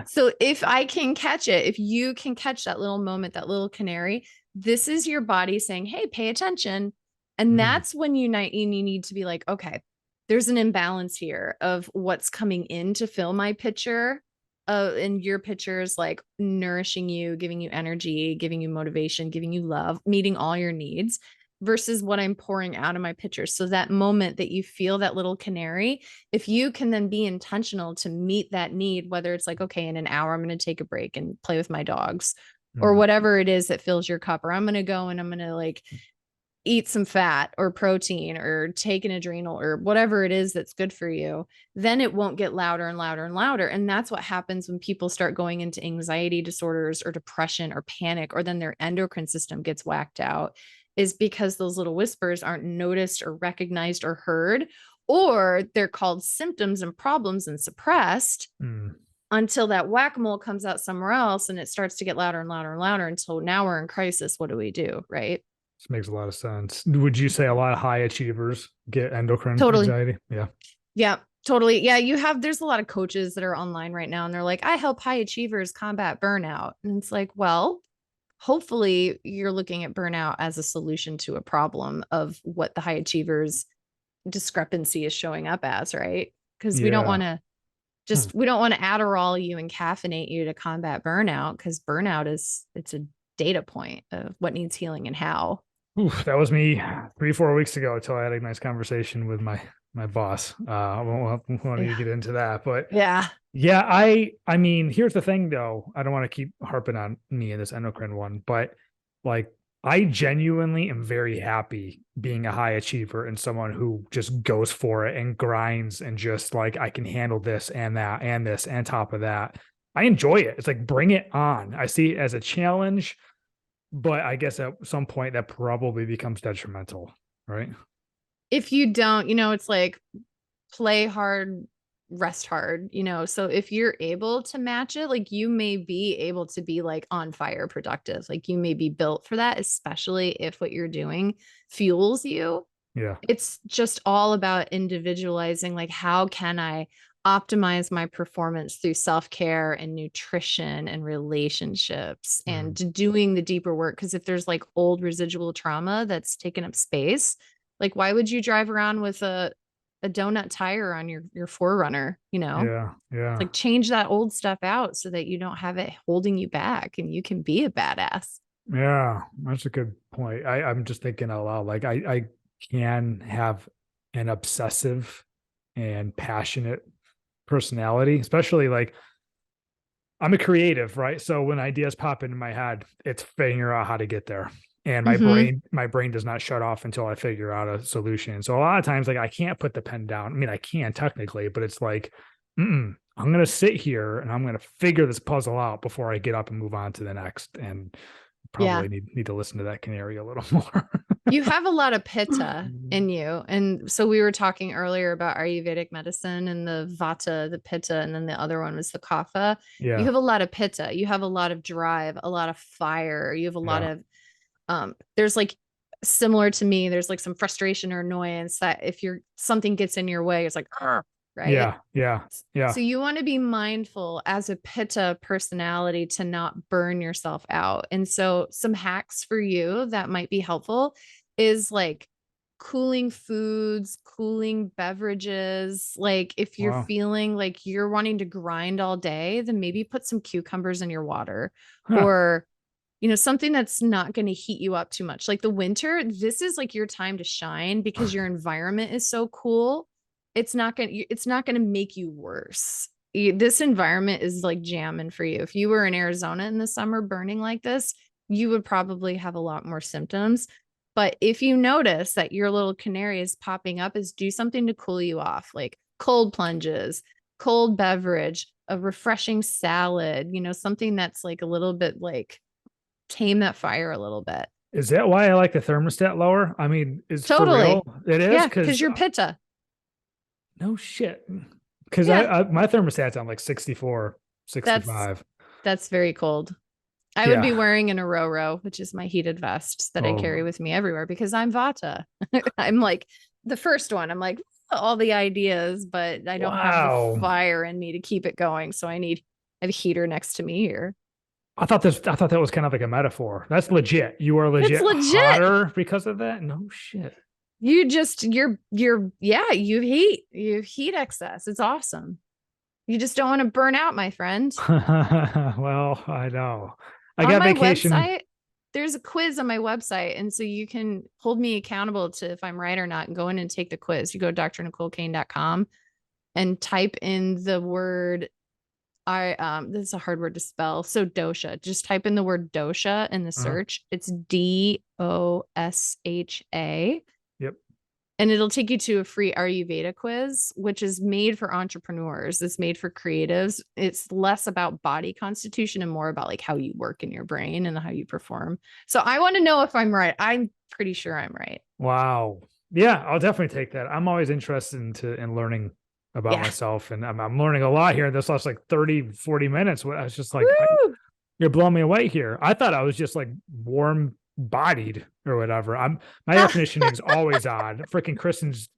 So if I can catch it, if you can catch that little moment, that little canary, this is your body saying, hey, pay attention. And Mm, that's when you need to be like, okay, there's an imbalance here of what's coming in to fill my pitcher. And your pitcher is like nourishing you, giving you energy, giving you motivation, giving you love, meeting all your needs versus what I'm pouring out of my pitcher. So that moment that you feel that little canary, if you can then be intentional to meet that need, whether it's like, okay, in an hour, I'm going to take a break and play with my dogs or mm, whatever it is that fills your cup, or I'm going to go and I'm going to like eat some fat or protein or take an adrenal or whatever it is that's good for you, then it won't get louder and louder and louder. And that's what happens when people start going into anxiety disorders or depression or panic, or then their endocrine system gets whacked out, is because those little whispers aren't noticed or recognized or heard, or they're called symptoms and problems and suppressed mm. until that whack-a-mole comes out somewhere else and it starts to get louder and louder and louder until now we're in crisis. What do we do? Right. This makes a lot of sense. Would you say a lot of high achievers get endocrine Totally. anxiety? Yeah. Yeah, totally. Yeah, there's a lot of coaches that are online right now and they're like, I help high achievers combat burnout. And it's like, well, hopefully you're looking at burnout as a solution to a problem of what the high achievers discrepancy is showing up as, right? Because Yeah. Hmm. we don't want to Adderall you and caffeinate you to combat burnout, because burnout it's a data point of what needs healing and how. Oof, that was me 3, 4 weeks ago until I had a nice conversation with my boss. I won't want to Yeah. get into that, but Yeah. yeah, I mean, here's the thing though. I don't want to keep harping on me in this endocrine one, but like I genuinely am very happy being a high achiever and someone who just goes for it and grinds and just like I can handle this and that and this and top of that. I enjoy it. It's like bring it on. I see it as a challenge, but I guess at some point that probably becomes detrimental, right? If you don't, it's like play hard, rest hard, So if you're able to match it, like you may be able to be like on fire productive. Like you may be built for that, especially if what you're doing fuels you. Yeah. It's just all about individualizing, like how can I optimize my performance through self-care and nutrition and relationships and Mm. doing the deeper work. Because if there's like old residual trauma that's taken up space, like why would you drive around with a a donut tire on your Forerunner, you know? Yeah. It's Yeah. like change that old stuff out so that you don't have it holding you back and you can be a badass. Yeah. That's a good point. I'm just thinking out loud. Like I can have an obsessive and passionate personality, especially like I'm a creative, right? So when ideas pop into my head, it's figuring out how to get there. And Mhm. my brain does not shut off until I figure out a solution. So a lot of times, like I can't put the pen down. I mean, I can technically, but it's like, I'm gonna sit here and I'm gonna figure this puzzle out before I get up and move on to the next. And Yeah. probably need to listen to that canary a little more. You have a lot of pitta in you. And so we were talking earlier about Ayurvedic medicine and the vata, the pitta, and then the other one was the kapha. You Yeah, have a lot of pitta. You have a lot of drive, a lot of fire. You have a lot yeah, of there's like similar to me, there's like some frustration or annoyance that if you're something gets in your way, it's like, "Argh," right? yeah, yeah, yeah. So you want to be mindful as a pitta personality to not burn yourself out. And so some hacks for you that might be helpful is like cooling foods, cooling beverages. Like if you're Wow. feeling like you're wanting to grind all day, then maybe put some cucumbers in your water Huh. or something that's not going to heat you up too much. Like the winter, this is like your time to shine because your environment is so cool. It's not going to make you worse. This environment is like jamming for you. If you were in Arizona in the summer burning like this, you would probably have a lot more symptoms. But if you notice that your little canary is popping up, is do something to cool you off, like cold plunges, cold beverage, a refreshing salad, something that's like a little bit like tame that fire a little bit. Is that why I like the thermostat lower? I mean, is for real? Totally. It is Yeah, because because you're pitta. no shit. Because Yeah, I my thermostat's on like 64, that's 65. that's very cold. I would be Yeah. wearing an Aurora, which is my heated vest that I carry Oh, with me everywhere because I'm Vata. I'm like the first one. I'm like all the ideas, but I don't have the wow. fire in me to keep it going. So I have a heater next to me here. I thought that was kind of like a metaphor. That's legit. You are It's legit legit. hotter because of that? No shit. You have heat excess. It's awesome. You just don't want to burn out, my friend. Well, I know. I On got my vacation. website, there's a quiz on my website. And so you can hold me accountable to if I'm right or not and go in and take the quiz. You go to drnicolecain.com and type in the word this is a hard word to spell. So dosha. Just type in the word dosha in the Uh, search. It's DOSHA. yep. And it'll take you to a free Ayurveda quiz, which is made for entrepreneurs. It's made for creatives. It's less about body constitution and more about like how you work in your brain and how you perform. So I want to know if I'm right. I'm pretty sure I'm right. Wow. Yeah, I'll definitely take that. I'm always interested in learning about Yeah. myself. And I'm learning a lot here in this last like 30, 40 minutes. I was just like, Woo! you're blowing me away here. I thought I was just like warm bodied or whatever. My air Ah, conditioning is always on. Freaking Kristen's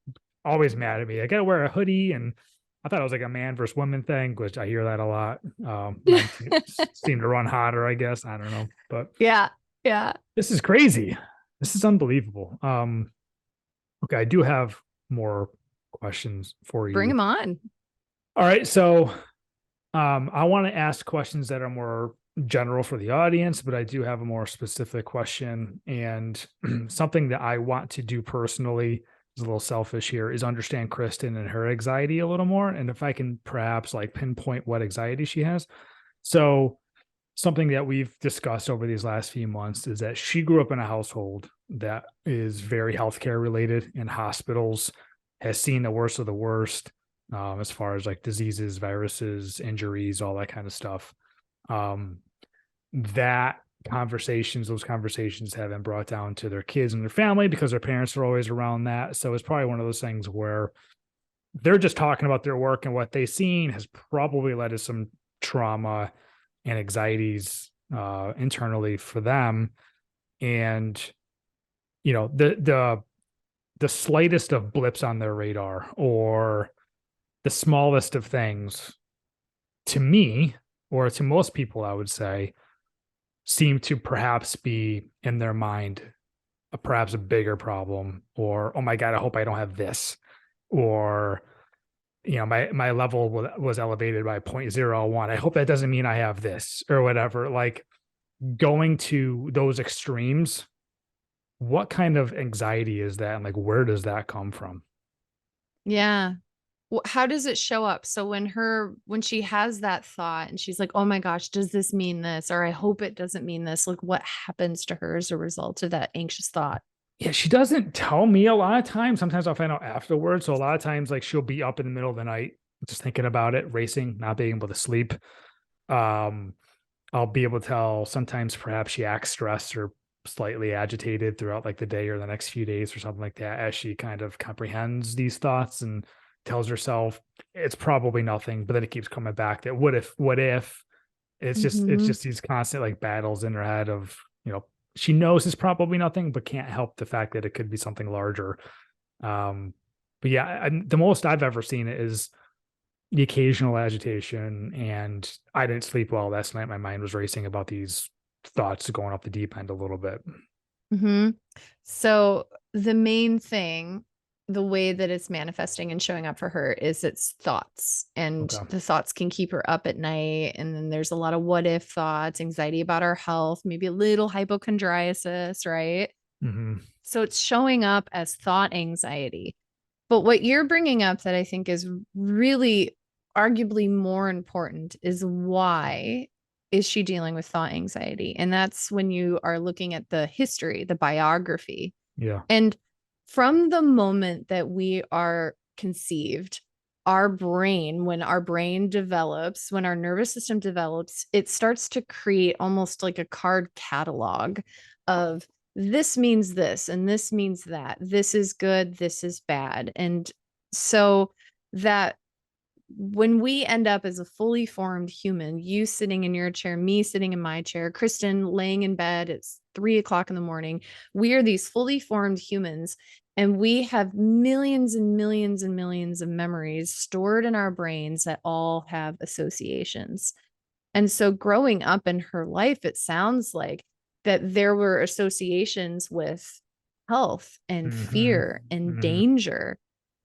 always mad at me. I gotta wear a hoodie, and I thought it was like a man versus woman thing, which I hear that a lot. Men seem to run hotter, I guess. I don't know, but yeah. Yeah. this is crazy. This is unbelievable. Okay, I do have more questions for Bring you. them on. All right, so I want to ask questions that are more general for the audience, but I do have a more specific question. And something that I want to do personally is a little selfish here is understand Kristen and her anxiety a little more. And if I can perhaps like pinpoint what anxiety she has. So, something that we've discussed over these last few months is that she grew up in a household that is very healthcare related in hospitals, has seen the worst of the worst as far as like diseases, viruses, injuries, all that kind of stuff. Um, that those conversations have been brought down to their kids and their family because their parents are always around that. So it's probably one of those things where they're just talking about their work and what they've seen has probably led to some trauma and anxieties internally for them. And the slightest of blips on their radar or the smallest of things, to me or to most people, I would say, seem to perhaps be in their mind perhaps a bigger problem, or oh my god, I hope I don't have this. or my level was elevated by 0.01. I hope that doesn't mean I have this or whatever. Like going to those extremes, what kind of anxiety is that? And like, where does that come from? Yeah. How does it show up? So when she has that thought and she's like, oh my gosh, does this mean this? Or I hope it doesn't mean this. Like what happens to her as a result of that anxious thought? Yeah, she doesn't tell me a lot of times. Sometimes I'll find out afterwards. So a lot of times, like she'll be up in the middle of the night, just thinking about it, racing, not being able to sleep. Um, I'll be able to tell sometimes perhaps she acts stressed or slightly agitated throughout like the day or the next few days or something like that as she kind of comprehends these thoughts and tells herself it's probably nothing, but then it keeps coming back that what if it's Mm-hmm. just these constant like battles in her head of, she knows it's probably nothing, but can't help the fact that it could be something larger. Um, but yeah, the most I've ever seen it is the occasional agitation, and I didn't sleep well last night. My mind was racing about these thoughts going off the deep end a little bit. Mm-hmm. So the main thing, the way that it's manifesting and showing up for her is its thoughts. And Okay. the thoughts can keep her up at night. And then there's a lot of what if thoughts, anxiety about our health, maybe a little hypochondriasis, right? Hmm. So it's showing up as thought anxiety. But what you're bringing up that I think is really arguably more important is why is she dealing with thought anxiety? And that's when you are looking at the history, the biography. Yeah. And from the moment that we are conceived, our brain, when our brain develops, when our nervous system develops, it starts to create almost like a card catalog of this means this and this means that. This is good, this is bad. And so that when we end up as a fully formed human, you sitting in your chair, me sitting in my chair, Kristen laying in bed, it's 3 o'clock in the morning. We are these fully formed humans, and we have millions and millions and millions of memories stored in our brains that all have associations. And so, growing up in her life, it sounds like that there were associations with health and Hmm. fear and Hmm. danger.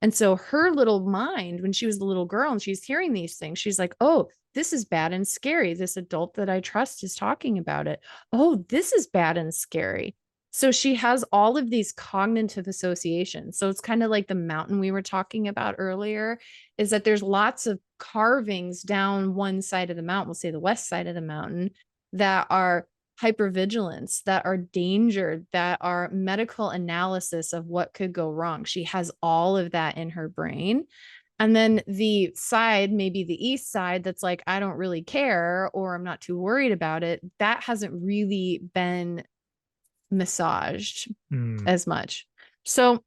And so her little mind, when she was a little girl and she's hearing these things, she's like, oh, this is bad and scary. This adult that I trust is talking about it. Oh, this is bad and scary. So she has all of these cognitive associations. So it's kind of like the mountain we were talking about earlier, is that there's lots of carvings down one side of the mountain, we'll say the west side of the mountain, that are hypervigilance, that are danger, that are medical analysis of what could go wrong. She has all of that in her brain. And then the side, maybe the east side, that's like, I don't really care, or I'm not too worried about it, that hasn't really been massaged Mm. as much. So,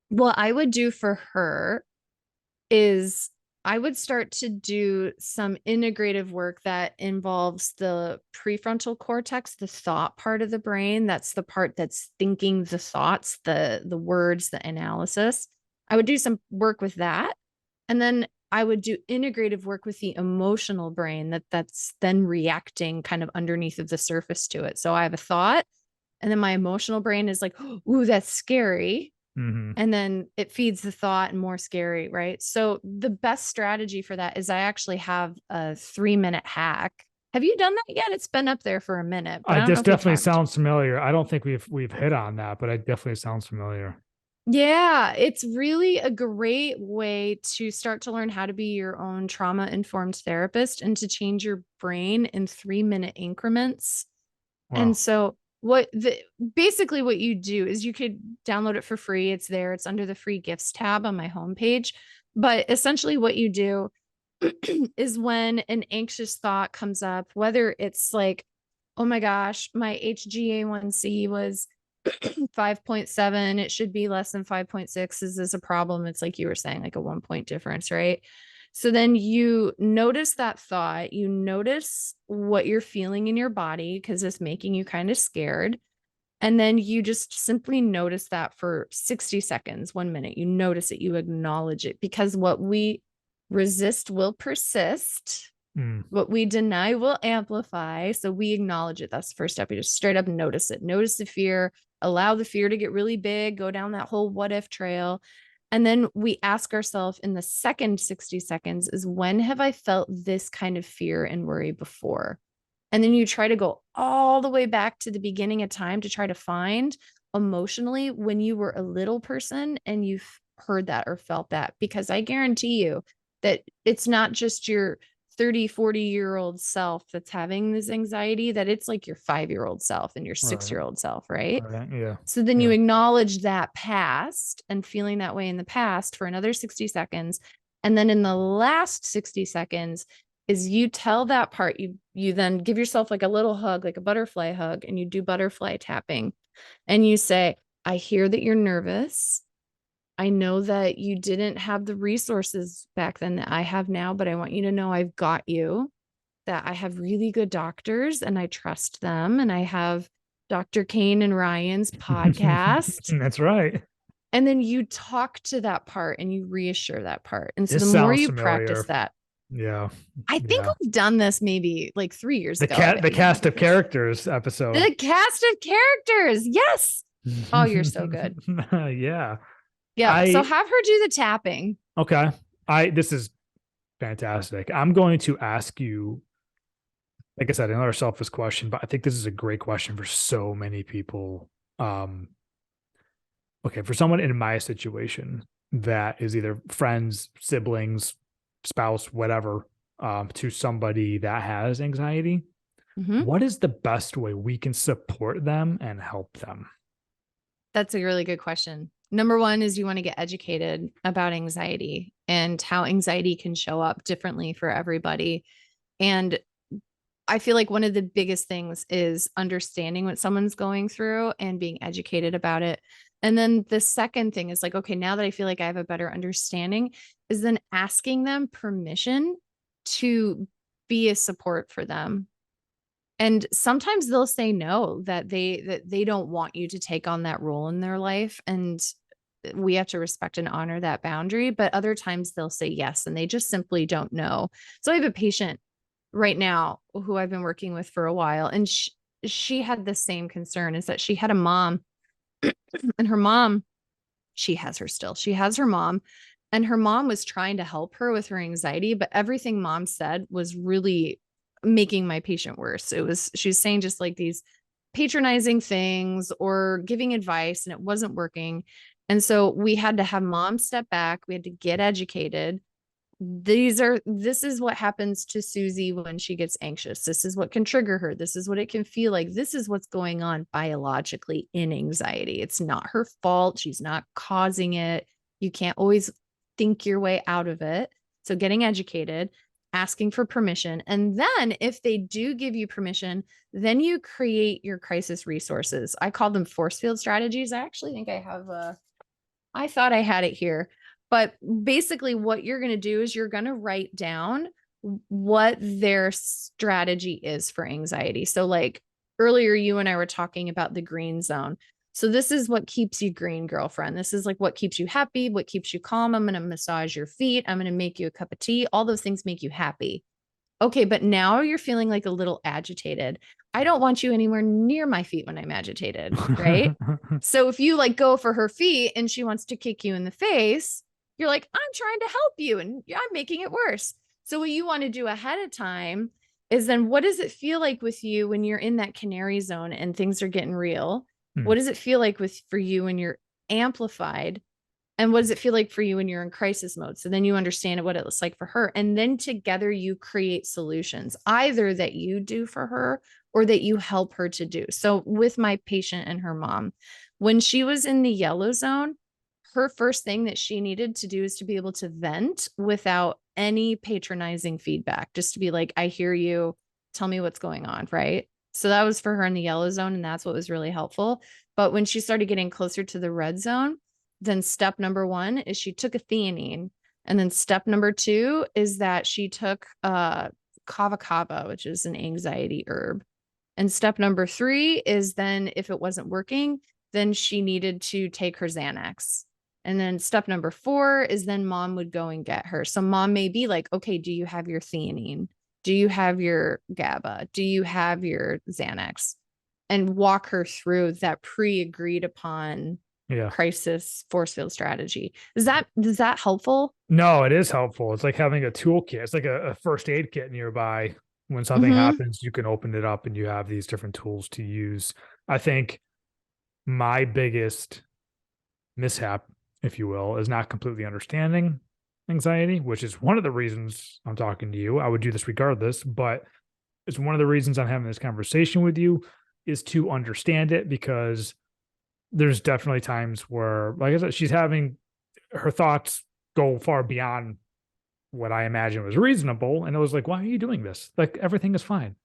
what I would do for her is I would start to do some integrative work that involves the prefrontal cortex, the thought part of the brain. That's the part that's thinking the thoughts, the words, the analysis. I would do some work with that. And then I would do integrative work with the emotional brain that's then reacting kind of underneath of the surface to it. So I have a thought, and then my emotional brain is like, ooh, that's scary, Hmm. and then it feeds the thought and more scary, right? So the best strategy for that is I actually have a 3-minute hack. Have you done that yet? It's been up there for a minute, but I I don't know This if we definitely talked. sounds familiar. I don't think we've hit on that, but it definitely sounds familiar. Yeah, it's really a great way to start to learn how to be your own trauma informed therapist and to change your brain in 3-minute increments. And Wow. so basically what you do is you could download it for free. It's there. It's under the free gifts tab on my homepage. But essentially what you do is when an anxious thought comes up, whether it's like, oh my gosh, my HGA1C was 5.7, it should be less than 5.6. Is this a problem? It's like you were saying, like a 1 point difference, right? So then you notice that thought, you notice what you're feeling in your body because it's making you kind of scared. And then you just simply notice that for 60 seconds, 1 minute. You notice it, you acknowledge it, because what we resist will persist. Mm. What we deny will amplify. So we acknowledge it. That's the first step. You just straight up notice it. Notice the fear, allow the fear to get really big, go down that whole what if trail. And then we ask ourselves in the second 60 seconds is, when have I felt this kind of fear and worry before? And then you try to go all the way back to the beginning of time to try to find emotionally when you were a little person and you've heard that or felt that, because I guarantee you that it's not just your 30, 40-year-old self that's having this anxiety, that it's like your 5-year-old self and your Right. 6-year-old self, right? Right. Yeah. So then Yeah. you acknowledge that past and feeling that way in the past for another 60 seconds. And then in the last 60 seconds is you tell that part, you then give yourself like a little hug, like a butterfly hug, and you do butterfly tapping. And you say, I hear that you're nervous. I know that you didn't have the resources back then that I have now, but I want you to know I've got you, that I have really good doctors and I trust them. And I have Dr. Cain and Ryan's podcast. That's right. And then you talk to that part and you reassure that part. And so This the more sounds you practice familiar. that, Yeah. I think Yeah. we've done this maybe like 3 years The ago. I cat, the bet cast of characters episode. the cast of characters. Yes. Oh, you're so good. Yeah. Yep. So I have her do the tapping. okay. This is fantastic. I'm going to ask you, like I said, another selfish question, but I think this is a great question for so many people. Um, okay, for someone in my situation that is either friends, siblings, spouse, whatever, to somebody that has anxiety, Mhm. what is the best way we can support them and help them? That's a really good question. Number one is you want to get educated about anxiety and how anxiety can show up differently for everybody. And I feel like one of the biggest things is understanding what someone's going through and being educated about it. And then the second thing is like, okay, now that I feel like I have a better understanding, is then asking them permission to be a support for them. And sometimes they'll say no, that they don't want you to take on that role in their life. And we have to respect and honor that boundary. But other times they'll say yes, and they just simply don't know. So I have a patient right now who I've been working with for a while, and she had the same concern, is that she had a mom, and her mom, she has her still. She has her mom, and her mom was trying to help her with her anxiety, but everything mom said was really making my patient worse. She was saying just like these patronizing things or giving advice, and it wasn't working. And so we had to have mom step back. We had to get educated. This is what happens to Susie when she gets anxious. This is what can trigger her. This is what it can feel like. This is what's going on biologically in anxiety. It's not her fault. She's not causing it. You can't always think your way out of it. So getting educated, asking for permission. And then if they do give you permission, then you create your crisis resources. I call them force field strategies. I actually think I thought I had it here. But basically, what you're going to do is you're going to write down what their strategy is for anxiety. So, like earlier, you and I were talking about the green zone. So, this is what keeps you green, girlfriend. This is like what keeps you happy, what keeps you calm. I'm going to massage your feet. I'm going to make you a cup of tea. All those things make you happy. Okay, but now you're feeling like a little agitated. I don't want you anywhere near my feet when I'm agitated, right? So if you like go for her feet and she wants to kick you in the face, you're like, I'm trying to help you and I'm making it worse. So what you want to do ahead of time is then, what does it feel like with you when you're in that canary zone and things are getting real? Hmm. What does it feel like for you when you're amplified? And what does it feel like for you when you're in crisis mode? So then you understand what it looks like for her. And then together you create solutions, either that you do for her or that you help her to do. So with my patient and her mom, when she was in the yellow zone, her first thing that she needed to do is to be able to vent without any patronizing feedback, just to be like, I hear you. Tell me what's going on. Right. So that was for her in the yellow zone. And that's what was really helpful. But when she started getting closer to the red zone, then step number one is she took a theanine. And then step number two is that she took kava kava, which is an anxiety herb. And step number three is then if it wasn't working, then she needed to take her Xanax. And then step number four is then mom would go and get her. So mom may be like, okay, do you have your theanine? Do you have your GABA? Do you have your Xanax? And walk her through that pre-agreed upon Yeah. crisis force field strategy. Is that helpful? No, it is helpful. It's like having a toolkit. It's like a first aid kit nearby. When something Mm-hmm. happens, you can open it up and you have these different tools to use. I think my biggest mishap, if you will, is not completely understanding anxiety, which is one of the reasons I'm talking to you. I would do this regardless, but it's one of the reasons I'm having this conversation with you is to understand it, because there's definitely times where, like I said, she's having her thoughts go far beyond what I imagine was reasonable. And it was like, why are you doing this? Like, everything is fine.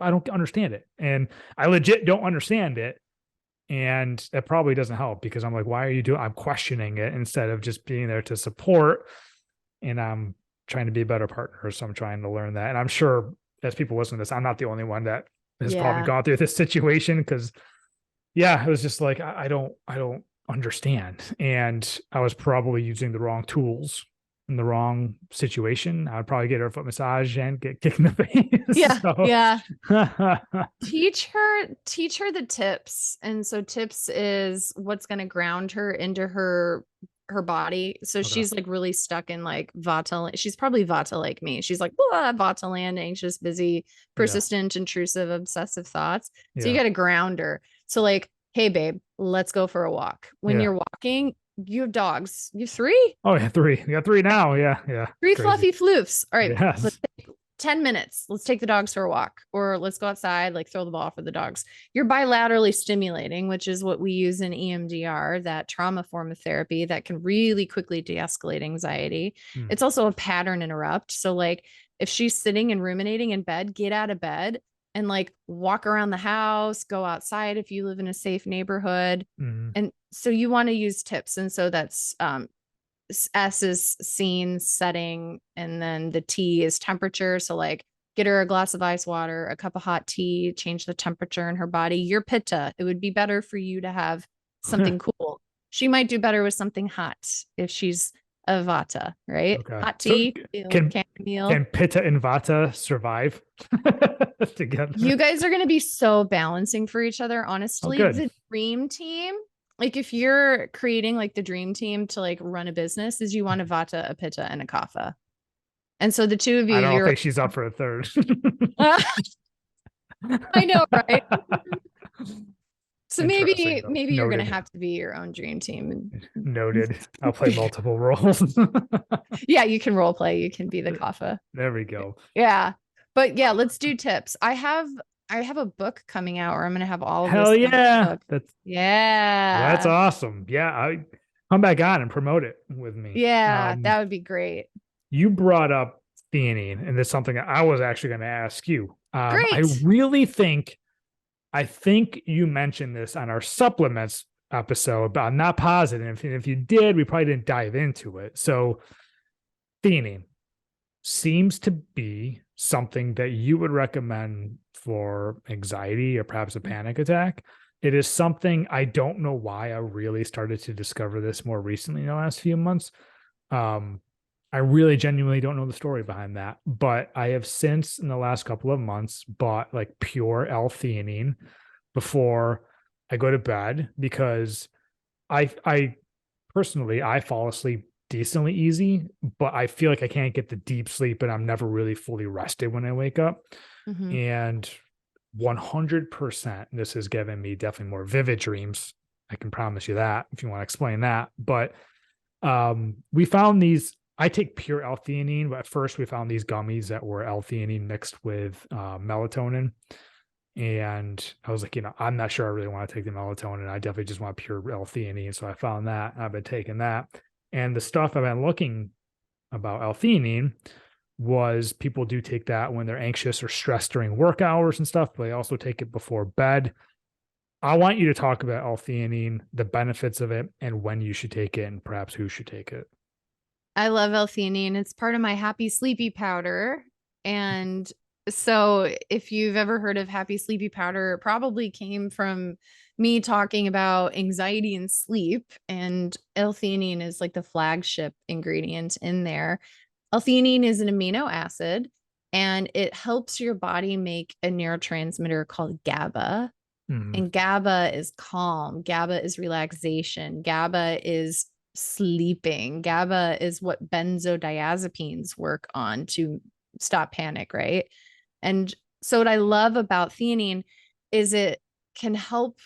I don't understand it. And I legit don't understand it. And that probably doesn't help, because I'm like, why are you doing? I'm questioning it instead of just being there to support. And I'm trying to be a better partner. So I'm trying to learn that. And I'm sure as people listen to this, I'm not the only one that has probably Yeah. gone through this situation. Cause yeah, it was just like, I don't understand. And I was probably using the wrong tools in the wrong situation. I'd probably get her a foot massage and get kicked in the face. Yeah. So Yeah. Teach her the tips. And so tips is what's going to ground her into her body. So okay. she's like really stuck in like vata. She's probably vata like me. She's like blah, vata land, anxious, busy, Yeah. persistent, intrusive, obsessive thoughts. So you Yeah. got to ground her. So like, hey babe, let's go for a walk. When Yeah. you're walking, you have dogs. You have three? Oh yeah. Three. You got three now. Yeah. Yeah. Three Crazy. fluffy floofs. All right, let's Yes. take 10 minutes. Let's take the dogs for a walk, or let's go outside, like throw the ball for the dogs. You're bilaterally stimulating, which is what we use in EMDR, that trauma form of therapy that can really quickly de-escalate anxiety. Hmm. It's also a pattern interrupt. So like if she's sitting and ruminating in bed, get out of bed and like walk around the house, go outside if you live in a safe neighborhood. Mhm. And so you want to use tips. And so that's S is scene, setting, and then the T is temperature. So like get her a glass of ice water, a cup of hot tea, change the temperature in her body. Your pitta, it would be better for you to have something cool. She might do better with something hot if she's a vata, right? Okay. Hot So tea, can chamomile. Pitta and Vata survive together? You guys are going to be so balancing for each other. Oh, Honestly, good. the dream team, like if you're creating like the dream team to like run a business, is you want a vata, a pitta, and a kapha. And so the two of you, I don't you're think she's up for a third. I know, right? So Interesting, maybe though. maybe you're gonna Noted. have to be your own dream team. Noted. I'll play multiple roles. Yeah, you can role play. You can be the kapha. There we go. Yeah. But yeah, let's do tips. I have a book coming out where I'm gonna have all of this Hell in one yeah. book. That's Yeah. awesome. Yeah, I come back on and promote it with me. Yeah, that would be great. You brought up theanine, and that's something I was actually going to ask you. I Great. really think I think you mentioned this on our supplements episode, but I'm not positive. And if you did, we probably didn't dive into it. So theanine seems to be something that you would recommend for anxiety or perhaps a panic attack. It is something I don't know why I really started to discover this more recently in the last few months. Um, I really genuinely don't know the story behind that, but I have since in the last couple of months bought like pure L-theanine before I go to bed, because I personally I fall asleep decently easy, but I feel like I can't get the deep sleep and I'm never really fully rested when I wake up. Mhm. And 100% this has given me definitely more vivid dreams. I can promise you that if you want to explain that. But we found these. I take pure L-theanine, but at first we found these gummies that were L-theanine mixed with melatonin. And I was like, I'm not sure I really want to take the melatonin. I definitely just want pure L-theanine. So I found that. I've been taking that. And the stuff I've been looking about L-theanine was people do take that when they're anxious or stressed during work hours and stuff, but they also take it before bed. I want you to talk about L-theanine, the benefits of it, and when you should take it, and perhaps who should take it. I love L-theanine. It's part of my happy sleepy powder. And so if you've ever heard of happy sleepy powder, it probably came from me talking about anxiety and sleep. And L-theanine is like the flagship ingredient in there. L-theanine is an amino acid and it helps your body make a neurotransmitter called GABA. Mm, And GABA is calm. GABA is relaxation. GABA is sleeping. GABA is what benzodiazepines work on to stop panic, right? And so what I love about theanine is it can help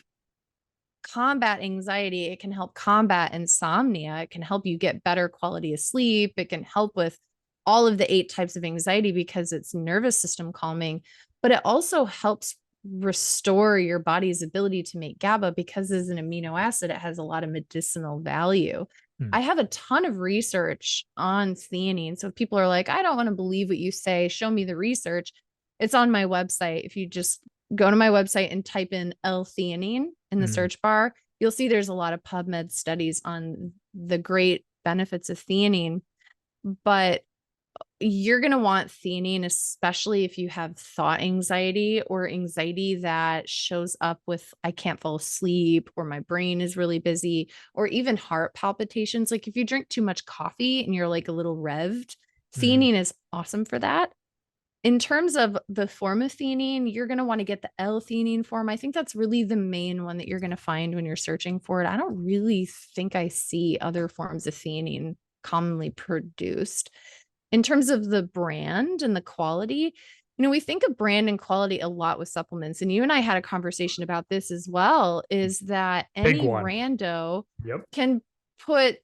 combat anxiety. It can help combat insomnia. It can help you get better quality of sleep. It can help with all of the 8 types of anxiety because it's nervous system calming, but it also helps restore your body's ability to make GABA because as an amino acid, it has a lot of medicinal value. mm, I have a ton of research on theanine. So if people are like, I don't want to believe what you say, show me the research. It's on my website. If you just go to my website and type in L-theanine in the mm, search bar, you'll see there's a lot of PubMed studies on the great benefits of theanine. But you're going to want theanine, especially if you have thought anxiety or anxiety that shows up with, I can't fall asleep, or my brain is really busy, or even heart palpitations. Like if you drink too much coffee and you're like a little revved, mm. theanine is awesome for that. In terms of the form of theanine, you're going to want to get the L-theanine form. I think that's really the main one that you're going to find when you're searching for it. I don't really think I see other forms of theanine commonly produced. In terms of the brand and the quality, we think of brand and quality a lot with supplements. And you and I had a conversation about this as well, is that Big any one. rando Yep. can put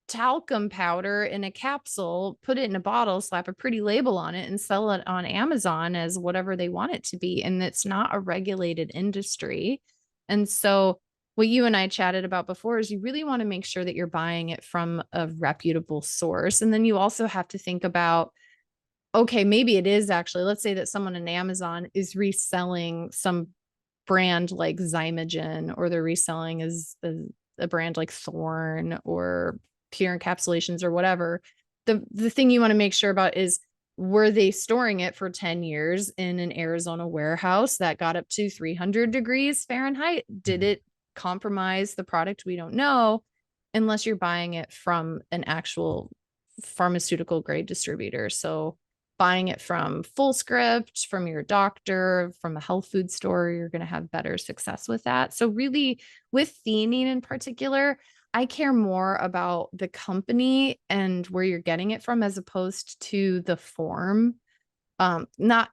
talcum powder in a capsule, put it in a bottle, slap a pretty label on it, and sell it on Amazon as whatever they want it to be. And it's not a regulated industry. And so, what you and I chatted about before is you really want to make sure that you're buying it from a reputable source. And then you also have to think about, okay, maybe it is actually, let's say that someone in Amazon is reselling some brand like Zymogen, or they're reselling as a brand like Thorn or Pure Encapsulations or whatever. The thing you want to make sure about is, were they storing it for 10 years in an Arizona warehouse that got up to 300 degrees Fahrenheit? Did Mm. it compromise the product? We don't know, unless you're buying it from an actual pharmaceutical grade distributor. So buying it from Full Script, from your doctor, from a health food store, you're going to have better success with that. So really, with theanine in particular, I care more about the company and where you're getting it from as opposed to the form. Not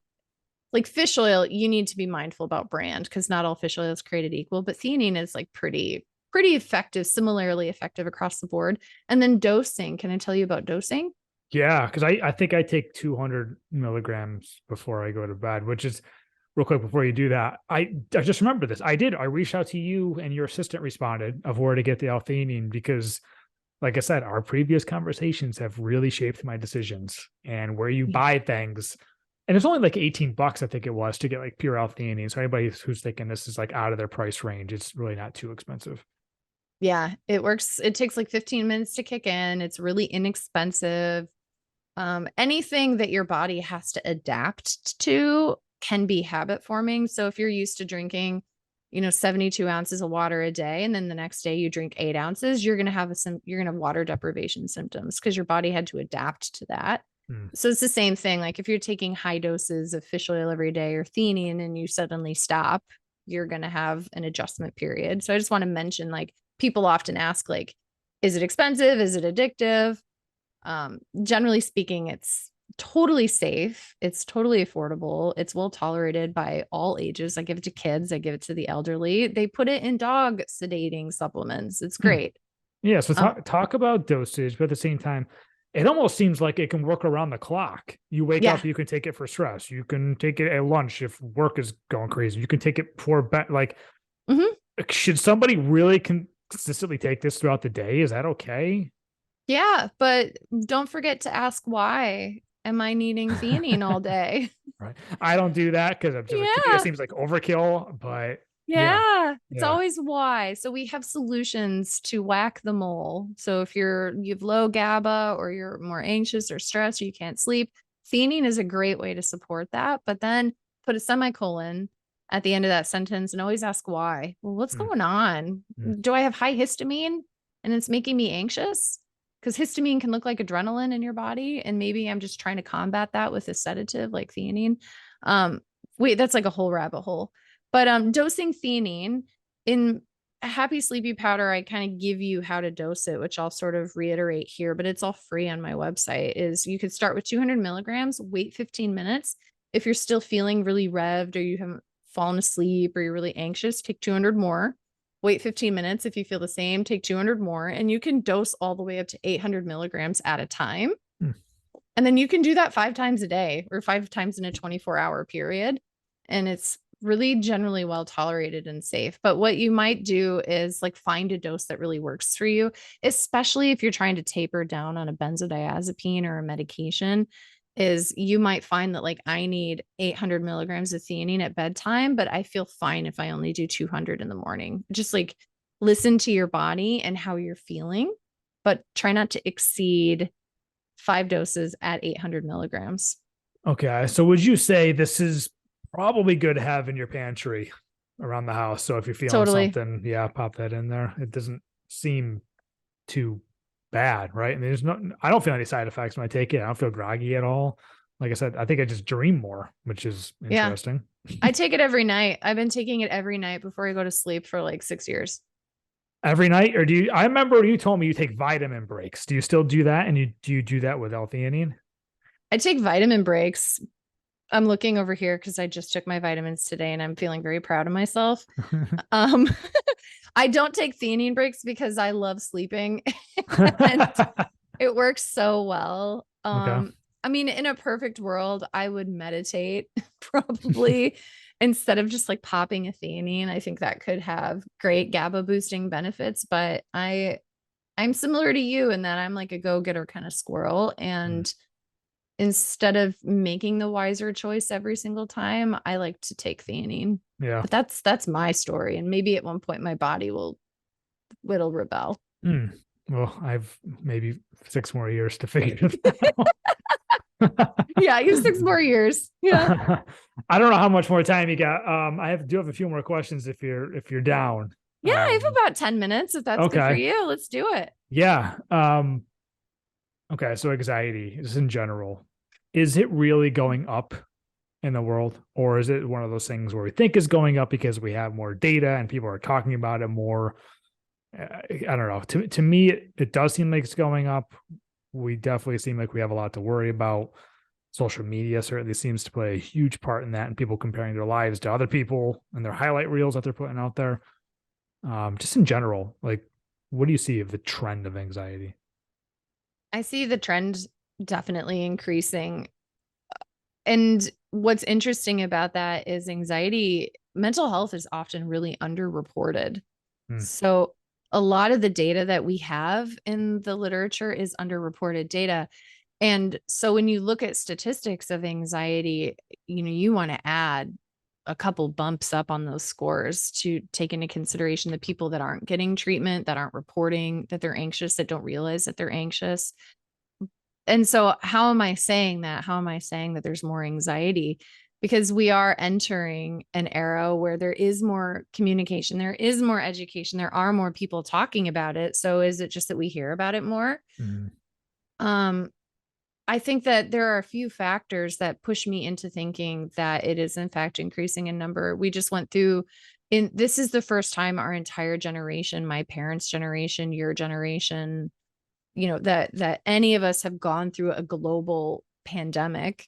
like fish oil, you need to be mindful about brand because not all fish oil is created equal, but theanine is like pretty effective, similarly effective across the board. And then dosing. Can I tell you about dosing? Yeah, because I think I take 200 milligrams before I go to bed, which is real quick before you do that. I just remember this. I reached out to you and your assistant responded of where to get the L-theanine because, like I said, our previous conversations have really shaped my decisions and where you buy things. And it's only like 18 bucks, I think it was, to get like pure L-theanine. So anybody who's thinking this is like out of their price range, it's really not too expensive. Yeah, it works. It takes like 15 minutes to kick in. It's really inexpensive. Anything that your body has to adapt to can be habit forming. So if you're used to drinking, 72 ounces of water a day, and then the next day you drink 8 ounces, you're going to have you're going to have water deprivation symptoms because your body had to adapt to that. Mm, So it's the same thing. Like if you're taking high doses of fish oil every day or theanine and you suddenly stop, you're going to have an adjustment period. So I just want to mention, like, people often ask, like, is it expensive? Is it addictive? Generally speaking, it's totally safe. It's totally affordable. It's well tolerated by all ages. I give it to kids. I give it to the elderly. They put it in dog sedating supplements. It's mm. great. Yeah, so Um, talk about dosage, but at the same time, it almost seems like it can work around the clock. You wake yeah. up, you can take it for stress. You can take it at lunch if work is going crazy. You can take it before bed. Like, Mhm. should somebody really consistently take this throughout the day? Is that okay? Yeah, but don't forget to ask, why am I needing theanine all day? Right. I don't do that because I'm just like, to me, it Yeah. seems like overkill, but yeah. Yeah, it's Yeah. always why. So we have solutions to whack the mole. So if you have low GABA, or you're more anxious or stressed, or you can't sleep, theanine is a great way to support that. But then put a semicolon at the end of that sentence and always ask why. Well, what's Mm, going on? mm, Do I have high histamine and it's making me anxious? Because histamine can look like adrenaline in your body, and maybe I'm just trying to combat that with a sedative like theanine. Um, Wait, that's like a whole rabbit hole. But dosing theanine in Happy Sleepy Powder, I kind of give you how to dose it, which I'll sort of reiterate here, but it's all free on my website. Is you could start with 200 milligrams, wait 15 minutes. If you're still feeling really revved or you haven't fallen asleep or you're really anxious, take 200 more. Wait 15 minutes. If you feel the same, take 200 more. And you can dose all the way up to 800 milligrams at a time. Hmm. And then you can do that 5 times a day or 5 times in a 24-hour period. And it's really generally well tolerated and safe. But what you might do is like find a dose that really works for you, especially if you're trying to taper down on a benzodiazepine or a medication. Is you might find that like I need 800 milligrams of theanine at bedtime, but I feel fine if I only do 200 in the morning. Just like listen to your body and how you're feeling, but try not to exceed 5 doses at 800 milligrams. Okay. So would you say this is probably good to have in your pantry around the house? So if you're feeling Totally. something, yeah, pop that in there. It doesn't seem too bad, right? And I don't feel any side effects when I take it. I don't feel groggy at all. Like I said, I think I just dream more, which is Yeah. interesting. I take it every night. I've been taking it every night before I go to sleep for like 6 years. Every night, or I remember you told me you take vitamin breaks. Do you still do that? And do you do that with L-theanine? I take vitamin breaks. I'm looking over here because I just took my vitamins today and I'm feeling very proud of myself. Um, I don't take theanine breaks because I love sleeping and it works so well. Okay. I mean, in a perfect world, I would meditate probably instead of just like popping a theanine. I think that could have great GABA boosting benefits, but I'm similar to you in that I'm like a go-getter kind of squirrel. And instead of making the wiser choice every single time, I like to take theanine. Yeah. But that's my story. And maybe at one point my body it'll rebel. Well, I've maybe 6 more years to figure it out. Yeah, you have 6 more years. Yeah. I don't know how much more time you got. Do have a few more questions if you're down. Yeah, I have about 10 minutes if that's good for Okay. you. Let's do it. Yeah. Okay, so anxiety just in general. Is it really going up in the world? Or is it one of those things where we think is going up because we have more data and people are talking about it more? I don't know. To me, it does seem like it's going up. We definitely seem like we have a lot to worry about. Social media certainly seems to play a huge part in that, and people comparing their lives to other people and their highlight reels that they're putting out there. Just in general, like, what do you see of the trend of anxiety? I see the trend definitely increasing. And what's interesting about that is mental health is often really underreported. Hmm. So a lot of the data that we have in the literature is underreported data. And so when you look at statistics of anxiety, you want to add a couple bumps up on those scores to take into consideration the people that aren't getting treatment, that aren't reporting that they're anxious, that don't realize that they're anxious. And so how am I saying that? How am I saying that there's more anxiety? Because we are entering an era where there is more communication, there is more education, there are more people talking about it. So is it just that we hear about it more? Mm-hmm. I think that there are a few factors that push me into thinking that it is in fact increasing in number. We just went through this is the first time our entire generation, my parents' generation, your generation, that any of us have gone through a global pandemic.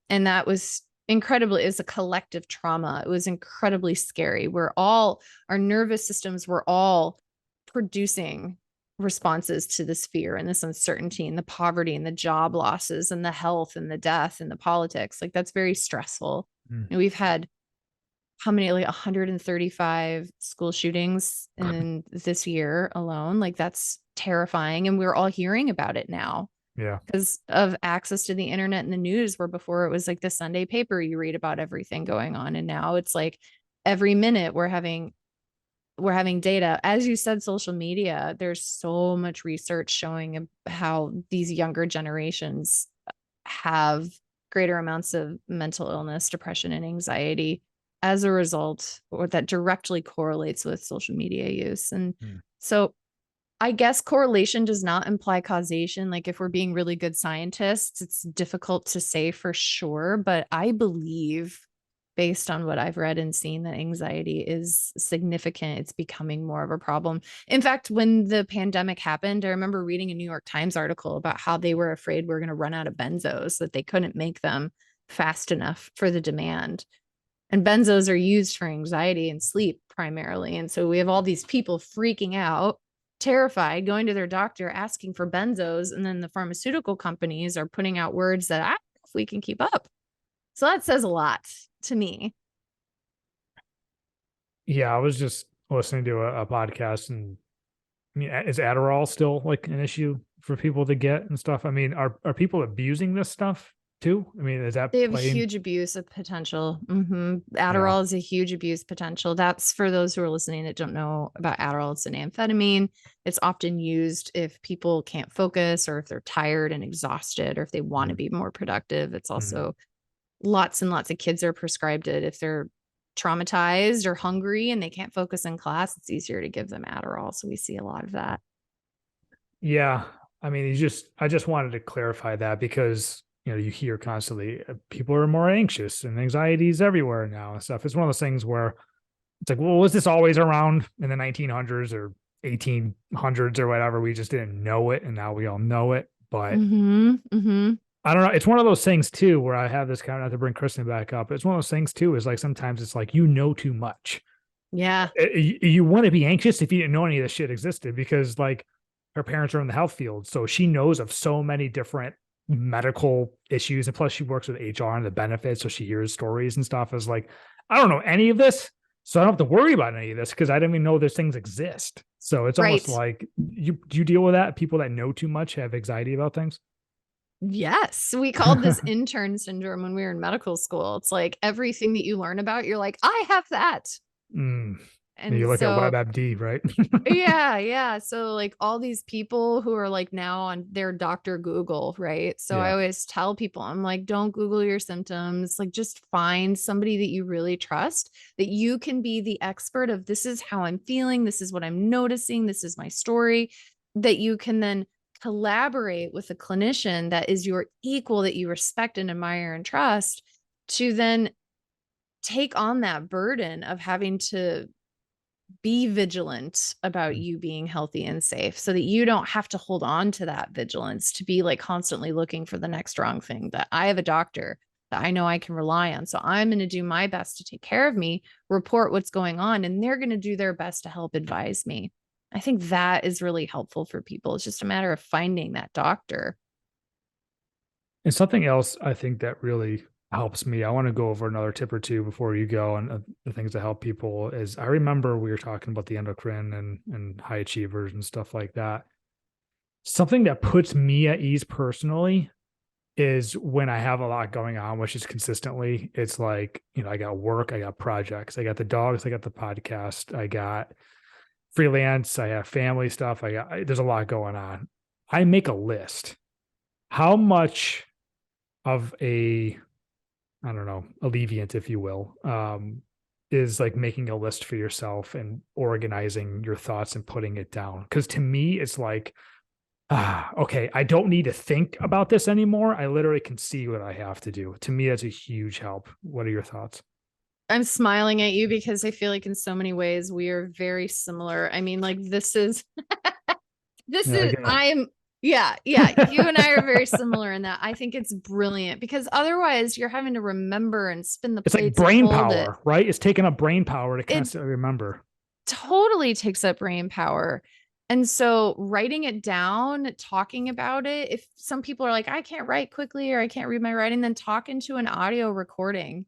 And that was incredibly, it was a collective trauma. It was incredibly scary. Our nervous systems were all producing responses to this fear and this uncertainty and the poverty and the job losses and the health and the death and the politics. Like that's very stressful. Mm. And we've had how many, like 135 school shootings in this year alone. Like that's terrifying. And we're all hearing about it now. Yeah. Because of access to the internet and the news, where before it was like the Sunday paper, you read about everything going on. And now it's like every minute we're having data. As you said, social media, there's so much research showing how these younger generations have greater amounts of mental illness, depression, and anxiety as a result, or that directly correlates with social media use. And so I guess correlation does not imply causation. Like if we're being really good scientists, it's difficult to say for sure, but I believe based on what I've read and seen, that anxiety is significant. It's becoming more of a problem. In fact, when the pandemic happened, I remember reading a New York Times article about how they were afraid we're going to run out of benzos, that they couldn't make them fast enough for the demand. And benzos are used for anxiety and sleep primarily. And so we have all these people freaking out, terrified, going to their doctor, asking for benzos. And then the pharmaceutical companies are putting out words that I don't know if we can keep up. So that says a lot to me. Yeah, I was just listening to a podcast, and I mean, is Adderall still like an issue for people to get and stuff? I mean, are people abusing this stuff too? I mean, is that They have playing? huge abuse of potential. Yeah. Adderall is a huge abuse potential. That's for those who are listening that don't know about Adderall. It's an amphetamine. It's often used if people can't focus, or if they're tired and exhausted, or if they want to Mm, be more productive. It's mm. also lots and lots of kids are prescribed it if they're traumatized or hungry and they can't focus in class. It's easier to give them Adderall. So we see a lot of that. Yeah. I mean, I just wanted to clarify that because, you hear constantly people are more anxious and anxiety is everywhere now and stuff. It's one of those things where it's like, well, was this always around in the 1900s or 1800s or whatever? We just didn't know it. And now we all know it. But I don't know. It's one of those things too, where I have this kind of, not to bring Kristen back up. It's one of those things too, is like, sometimes it's like, too much. Yeah. You want to be anxious if you didn't know any of this shit existed, because like her parents are in the health field. So she knows of so many different medical issues. And plus she works with HR and the benefits. So she hears stories and stuff. Is like, I don't know any of this. So I don't have to worry about any of this because I didn't even know those things exist. So it's almost Right. like, do you deal with that? People that know too much have anxiety about things. Yes, we called this intern syndrome when we were in medical school. It's like everything that you learn about, you're like, I have that. Mm. You And look at so, WebMD, right? yeah, yeah. So, like, all these people who are like now on their Dr. Google, right? So, I Yeah. always tell people, I'm like, don't Google your symptoms. Like, just find somebody that you really trust, that you can be the expert of, this is how I'm feeling. This is what I'm noticing. This is my story. That you can then collaborate with a clinician that is your equal, that you respect and admire and trust, to then take on that burden of having to be vigilant about Mm. you being healthy and safe, so that you don't have to hold on to that vigilance to be like constantly looking for the next wrong thing. That I have a doctor that I know I can rely on. So I'm going to do my best to take care of me, report what's going on, and they're going to do their best to help advise me. I think that is really helpful for people. It's just a matter of finding that doctor. And something else I think that really helps me, I want to go over another tip or two before you go, and the things that help people is, I remember we were talking about the endocrine and high achievers and stuff like that. Something that puts me at ease personally is when I have a lot going on, which is consistently. It's like, I got work, I got projects, I got the dogs, I got the podcast, I got freelance, I have family stuff, there's a lot going on. I make a list. How much of a, I don't know, alleviant, if you will, is like making a list for yourself and organizing your thoughts and putting it down. Because to me, it's like, okay, I don't need to think about this anymore. I literally can see what I have to do. To me, that's a huge help. What are your thoughts? I'm smiling at you because I feel like in so many ways we are very similar. I mean, like, Yeah, again. yeah, yeah. You and I are very similar in that. I think it's brilliant because otherwise you're having to remember and spin the It's like plates and brain hold it. power, right? It's taking up brain power to It constantly remember. totally takes up brain power. And so writing it down, talking about it, if some people are like, I can't write quickly or I can't read my writing, then talk into an audio recording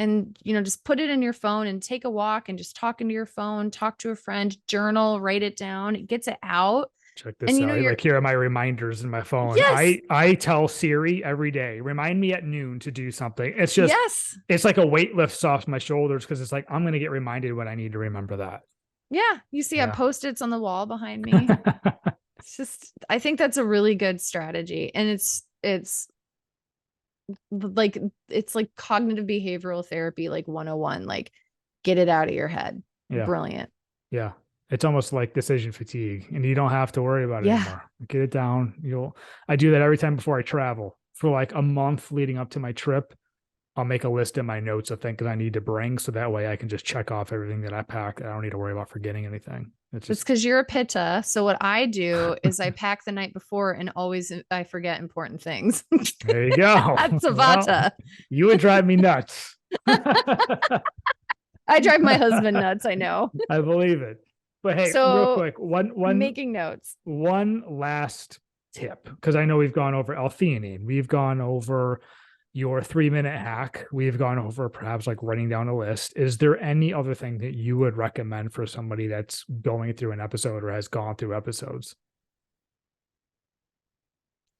and, just put it in your phone and take a walk and just talk into your phone, talk to a friend, journal, write it down, it gets it out. Check And this out. you're Like, here are my reminders in my phone. yes, I tell Siri every day, remind me at noon to do something. yes. It's like a weight lifts off my shoulders, because it's like, I'm going to get reminded when I need to remember that. Yeah. You see, I have Yeah. post-its on the wall behind me. It's just, I think that's a really good strategy. And it's like, it's like cognitive behavioral therapy, like 101, like get it out of your head. Yeah. Brilliant. Yeah. It's almost like decision fatigue, and you don't have to worry about it Yeah. anymore. Get it down. I do that every time before I travel for like a month leading up to my trip. I'll make a list in my notes of things I need to bring. So that way I can just check off everything that I pack. I don't need to worry about forgetting anything. It's It's just, because you're a pitta. So what I do is I pack the night before and always I forget important things. there you go. That's Well, Savata. you would drive me nuts. I drive my husband nuts, I know. I believe it. But hey, real So quick, making notes. one last tip, because I know we've gone over L-theanine, we've gone over your 3-minute hack, we've gone over perhaps like writing down a list. Is there any other thing that you would recommend for somebody that's going through an episode or has gone through episodes?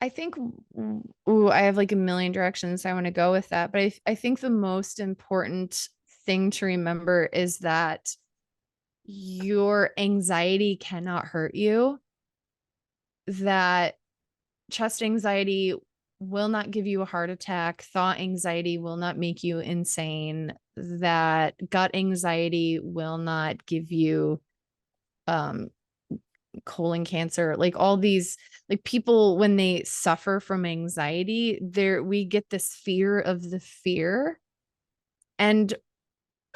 I think, ooh, I have like a million directions I want to go with that. But I think the most important thing to remember is that your anxiety cannot hurt you, that chest anxiety will not give you a heart attack, thought anxiety will not make you insane, that gut anxiety will not give you colon cancer. Like all these, like people when they suffer from anxiety, there we get this fear of the fear. And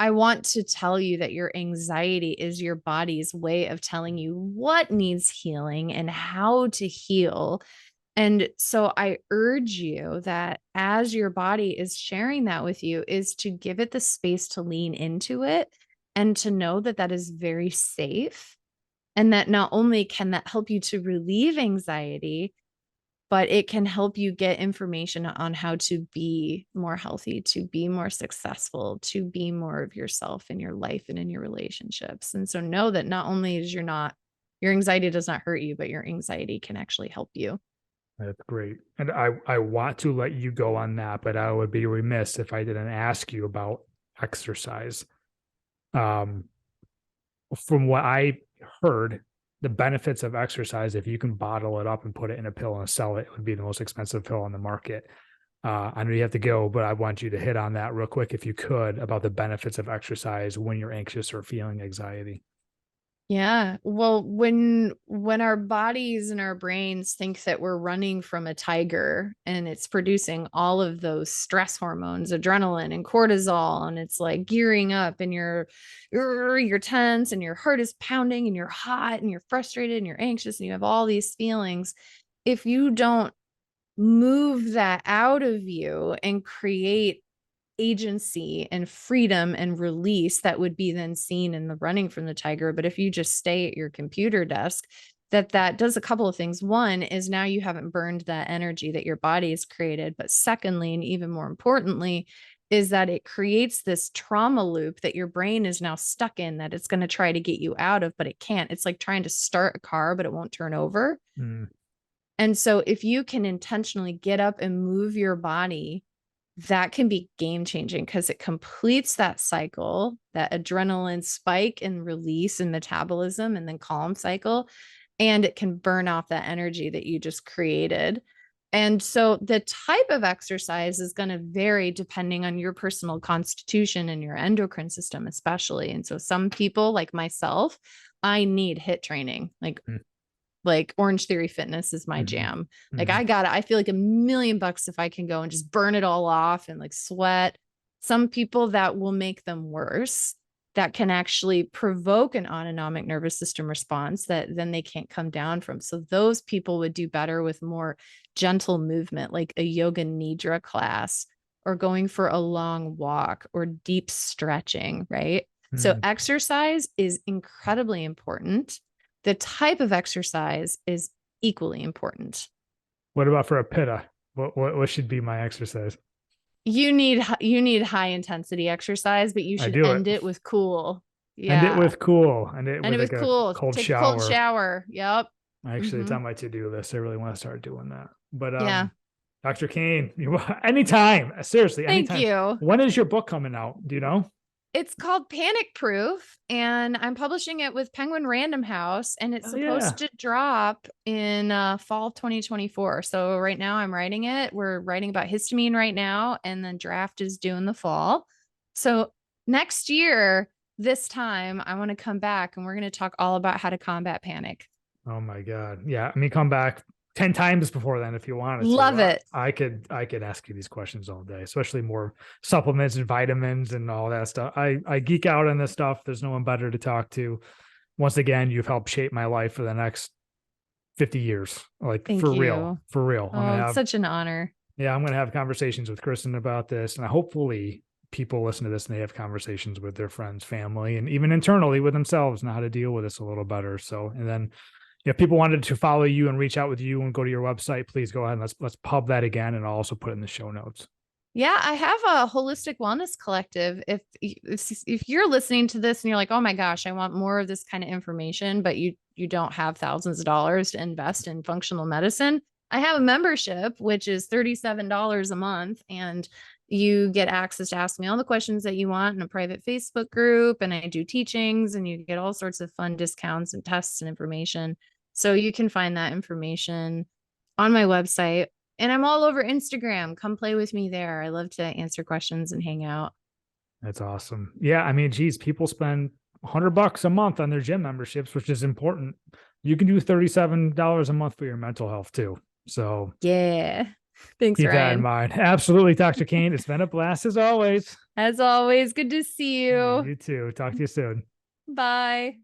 I want to tell you that your anxiety is your body's way of telling you what needs healing and how to heal. And so I urge you that as your body is sharing that with you, is to give it the space to lean into it and to know that that is very safe. And that not only can that help you to relieve anxiety, but it can help you get information on how to be more healthy, to be more successful, to be more of yourself in your life and in your relationships. And so know that not only is your anxiety does not hurt you, but your anxiety can actually help you. That's great. And I want to let you go on that, but I would be remiss if I didn't ask you about exercise. Um, from what I heard, the benefits of exercise, if you can bottle it up and put it in a pill and sell it, it would be the most expensive pill on the market. I know you have to go, but I want you to hit on that real quick, if you could, about the benefits of exercise when you're anxious or feeling anxiety. Yeah. Well, when our bodies and our brains think that we're running from a tiger and it's producing all of those stress hormones, adrenaline and cortisol, and it's like gearing up and you're tense and your heart is pounding and you're hot and you're frustrated and you're anxious and you have all these feelings. If you don't move that out of you and create agency and freedom and release that would be then seen in the running from the tiger. But if you just stay at your computer desk, that does a couple of things. One is now you haven't burned that energy that your body has created. But secondly, and even more importantly, is that it creates this trauma loop that your brain is now stuck in, that it's going to try to get you out of, but it can't. It's like trying to start a car, but it won't turn over. Mm. And so if you can intentionally get up and move your body, that can be game changing because it completes that cycle, that adrenaline spike and release and metabolism and then calm cycle. And it can burn off that energy that you just created. And so the type of exercise is going to vary depending on your personal constitution and your endocrine system, especially. And so some people like myself, I need HIIT training. Like Orange Theory Fitness is my jam. Like I feel like $1,000,000 if I can go and just burn it all off and like sweat. Some people that will make them worse, that can actually provoke an autonomic nervous system response that then they can't come down from. So those people would do better with more gentle movement, like a yoga nidra class or going for a long walk or deep stretching, right? So exercise is incredibly important. The type of exercise is equally important. What about for a pitta? What should be my exercise? You need high intensity exercise, but you I should do it. end it with cool. End it Yeah. with cool. End it End with it with like a cool. cold Take a cold shower. shower. Yep. Actually, it's on my to-do list. I really want to start doing that. But Yeah. Dr. Cain, anytime. Seriously, Thank anytime. you. When is your book coming out? Do you know? It's called Panic Proof, and I'm publishing it with Penguin Random House, and it's Oh yeah. supposed to drop in fall of 2024. So right now I'm writing it. We're writing about histamine right now, and then draft is due in the fall. So next year, this time, I want to come back and we're going to talk all about how to combat panic. Oh my God. Yeah. I mean, come back. 10 times before then if you wanted to. Love it. I could ask you these questions all day, especially more supplements and vitamins and all that stuff. I geek out on this stuff. There's no one better to talk to. Once again, you've helped shape my life for the next 50 years. Like Thank for you. real, for real. Oh, it's such an honor. Yeah, I'm gonna have conversations with Kristen about this, and hopefully people listen to this and they have conversations with their friends, family, and even internally with themselves on how to deal with this a little better. So, and then if people wanted to follow you and reach out with you and go to your website, please go ahead and let's pub that again, and I'll also put it in the show notes. Yeah, I have a holistic wellness collective. If you're listening to this and you're like, oh my gosh, I want more of this kind of information, but you don't have thousands of dollars to invest in functional medicine, I have a membership, which is $37 a month, and you get access to ask me all the questions that you want in a private Facebook group, and I do teachings, and you get all sorts of fun discounts and tests and information. So you can find that information on my website. And I'm all over Instagram. Come play with me there. I love to answer questions and hang out. That's awesome. Yeah, I mean, geez, people spend $100 a month on their gym memberships, which is important. You can do $37 a month for your mental health too. So yeah, thanks, keep Ryan. that in mind. Absolutely, Dr. Cain. It's been a blast as always. As always, good to see you. You too. Talk to you soon. Bye.